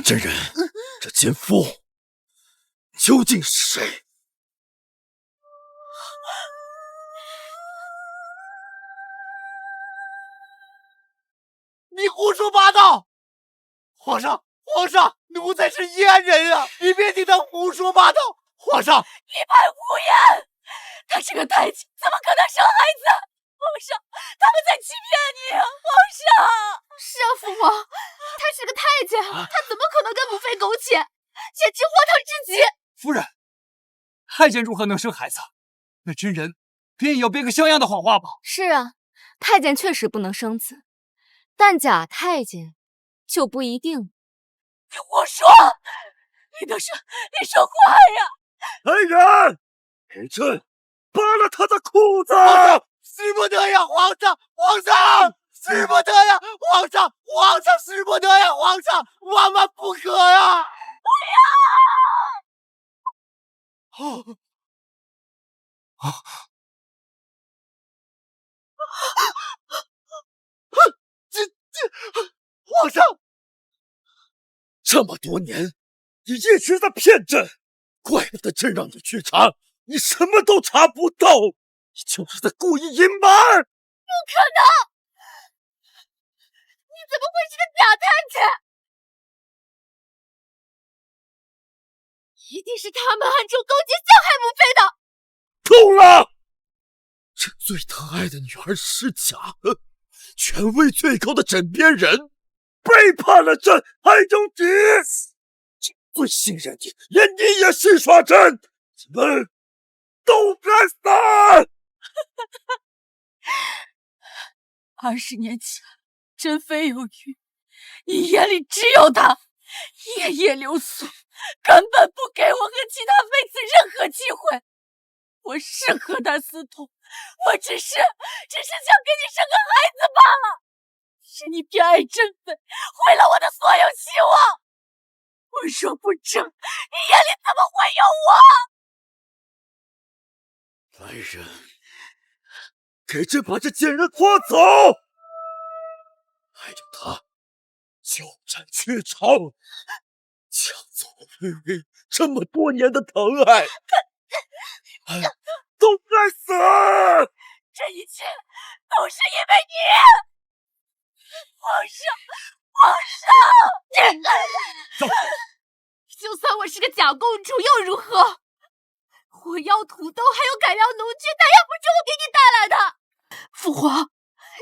真人，这奸夫究竟是谁？你胡说八道！皇上，奴才是阉人啊！你别听他胡说八道！皇上，一派胡言！她是个太监，怎么可能生孩子？皇上，他们在欺骗你！皇上，是啊，父皇，他是个太监，他怎么可能跟母妃苟且，简直荒唐至极！夫人，太监如何能生孩子？那真人便也要编个像样的谎话吧？是啊，太监确实不能生子，但假太监就不一定。你胡说！你说话呀！来人，给朕扒了他的裤子！使不得呀，皇上，使不得呀，皇上使不得呀，皇上，万万不可呀！不要！皇上，这么多年，你一直在骗朕，怪不得朕让你去查，你什么都查不到，你就是在故意隐瞒。不可能！你怎么会是个假太监？一定是他们暗中勾结陷害母妃的。够了！朕最疼爱的女儿是假的，权威最高的枕边人背叛了朕，还争敌！朕最信任你，连你也戏耍朕，你们都该死！20年前，珍妃有孕，你眼里只有她，夜夜留宿，根本不给我和其他妃子任何机会。我是和她私通，我只是想给你生个孩子罢了。是你偏爱珍妃，毁了我的所有希望。我说不成，你眼里怎么会有我？来人，给朕把这贱人拖走，还有他鸠占鹊巢，抢走了微微这么多年的疼爱，都该死！这一切都是因为你！皇上！走！就算我是个假公主又如何？火药土豆还有改良农具，那也不是我给你带来的。父皇，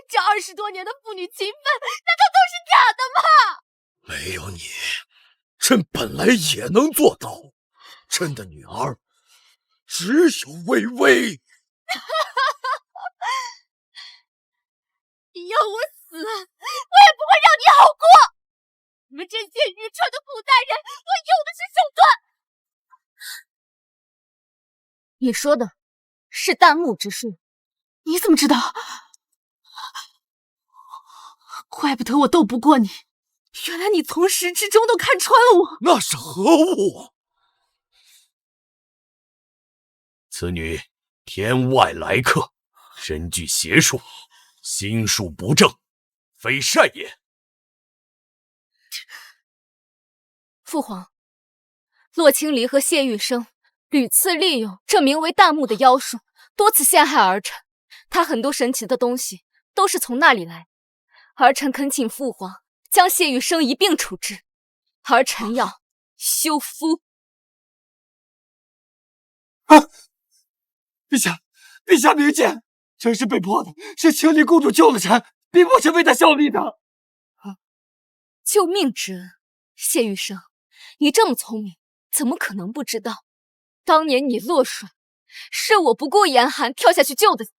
这20多年的父女情分，难道都是假的吗？没有你，朕本来也能做到。朕的女儿只有微微。你要我死，我也不会让你好过。你们这些愚蠢的古代人，我用的是手段。你说的是弹幕之术，你怎么知道？怪不得我斗不过你，原来你从始至终都看穿了我。那是何物？此女天外来客，身具邪术，心术不正，非善也。父皇，洛青离和谢玉生屡次利用这名为弹幕的妖术，多次陷害儿臣。他很多神奇的东西都是从那里来。儿臣恳请父皇将谢玉生一并处置。儿臣要休夫。陛下明鉴，臣是被迫的，是青离公主救了臣，逼迫臣为她效力的。救命之恩，谢玉生，你这么聪明，怎么可能不知道？当年你落水，是我不顾严寒跳下去救的你，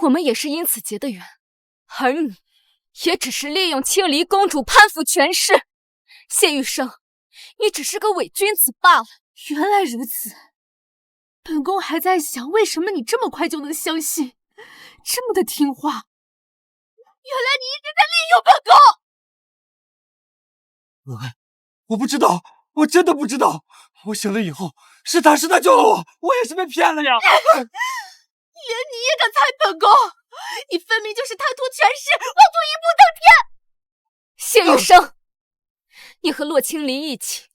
我们也是因此结的缘，而你也只是利用青离公主攀附权势。谢玉生，你只是个伪君子罢了。原来如此，本宫还在想，为什么你这么快就能相信，这么的听话？原来你一直在利用本宫。微微，我不知道，我真的不知道。我醒了以后，是他救了我，我也是被骗了呀！连你也敢猜本宫？你分明就是贪图权势，妄图一步登天！谢雨生，你和洛青离一起，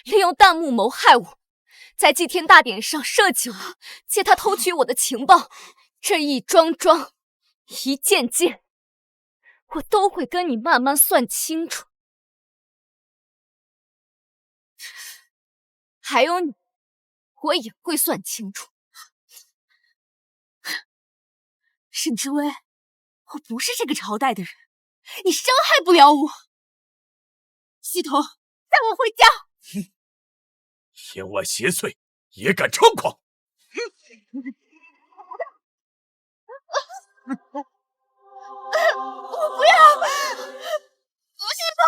利用弹幕谋害我，在祭天大典上设计我，借他偷取我的情报，这一桩桩，一件件，我都会跟你慢慢算清楚。还有你，我也会算清楚。沈之薇，我不是这个朝代的人，你伤害不了我。系统，带我回家！哼，天外邪祟也敢猖狂！我不要！系统！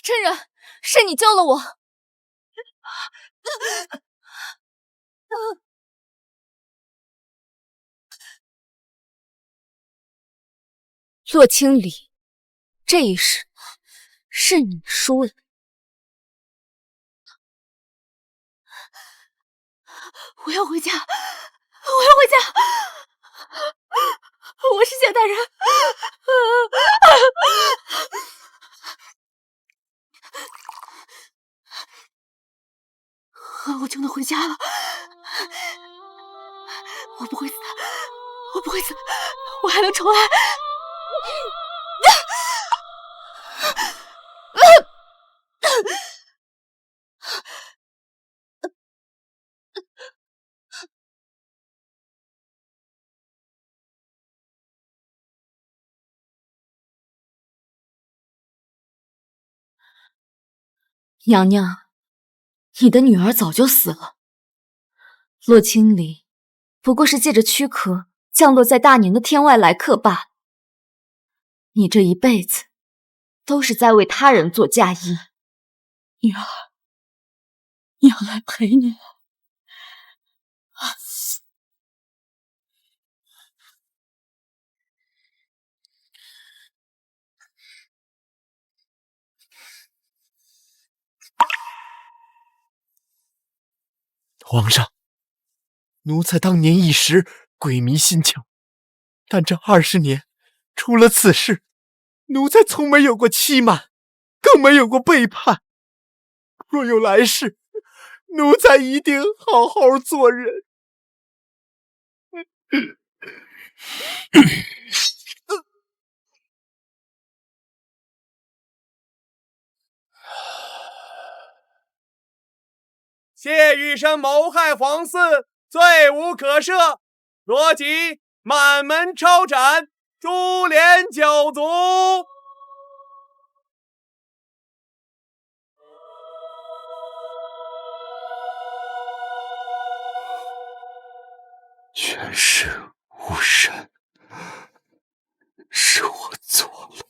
真人，是你救了我。洛清离，这一世是你输了。我要回家，我要回家！我是谢大人。我就能回家了。我不会死，我不会死，我还能重来。娘娘，你的女儿早就死了。洛清离不过是借着躯壳降落在大年的天外来客罢了。你这一辈子都是在为他人做嫁衣。女儿，娘来陪你。皇上，奴才当年一时鬼迷心窍，但这20年，除了此事，奴才从没有过欺瞒，更没有过背叛。若有来世，奴才一定好好做人。谢玉生谋害皇嗣，罪无可赦，罗辑满门抄斩，株连九族。权势无神，是我错了。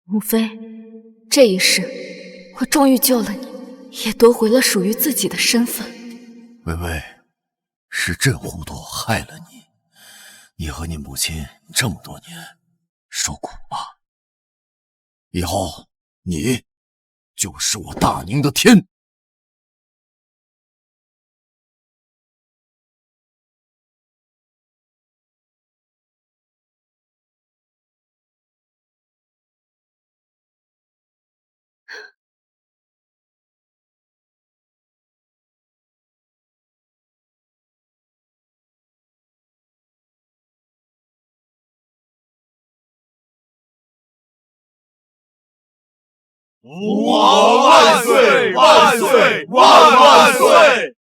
母妃，这一世我终于救了你，也夺回了属于自己的身份。微微，是朕糊涂害了你，你和你母亲这么多年受苦吧。以后你就是我大宁的天。父皇万岁！万岁！万万岁！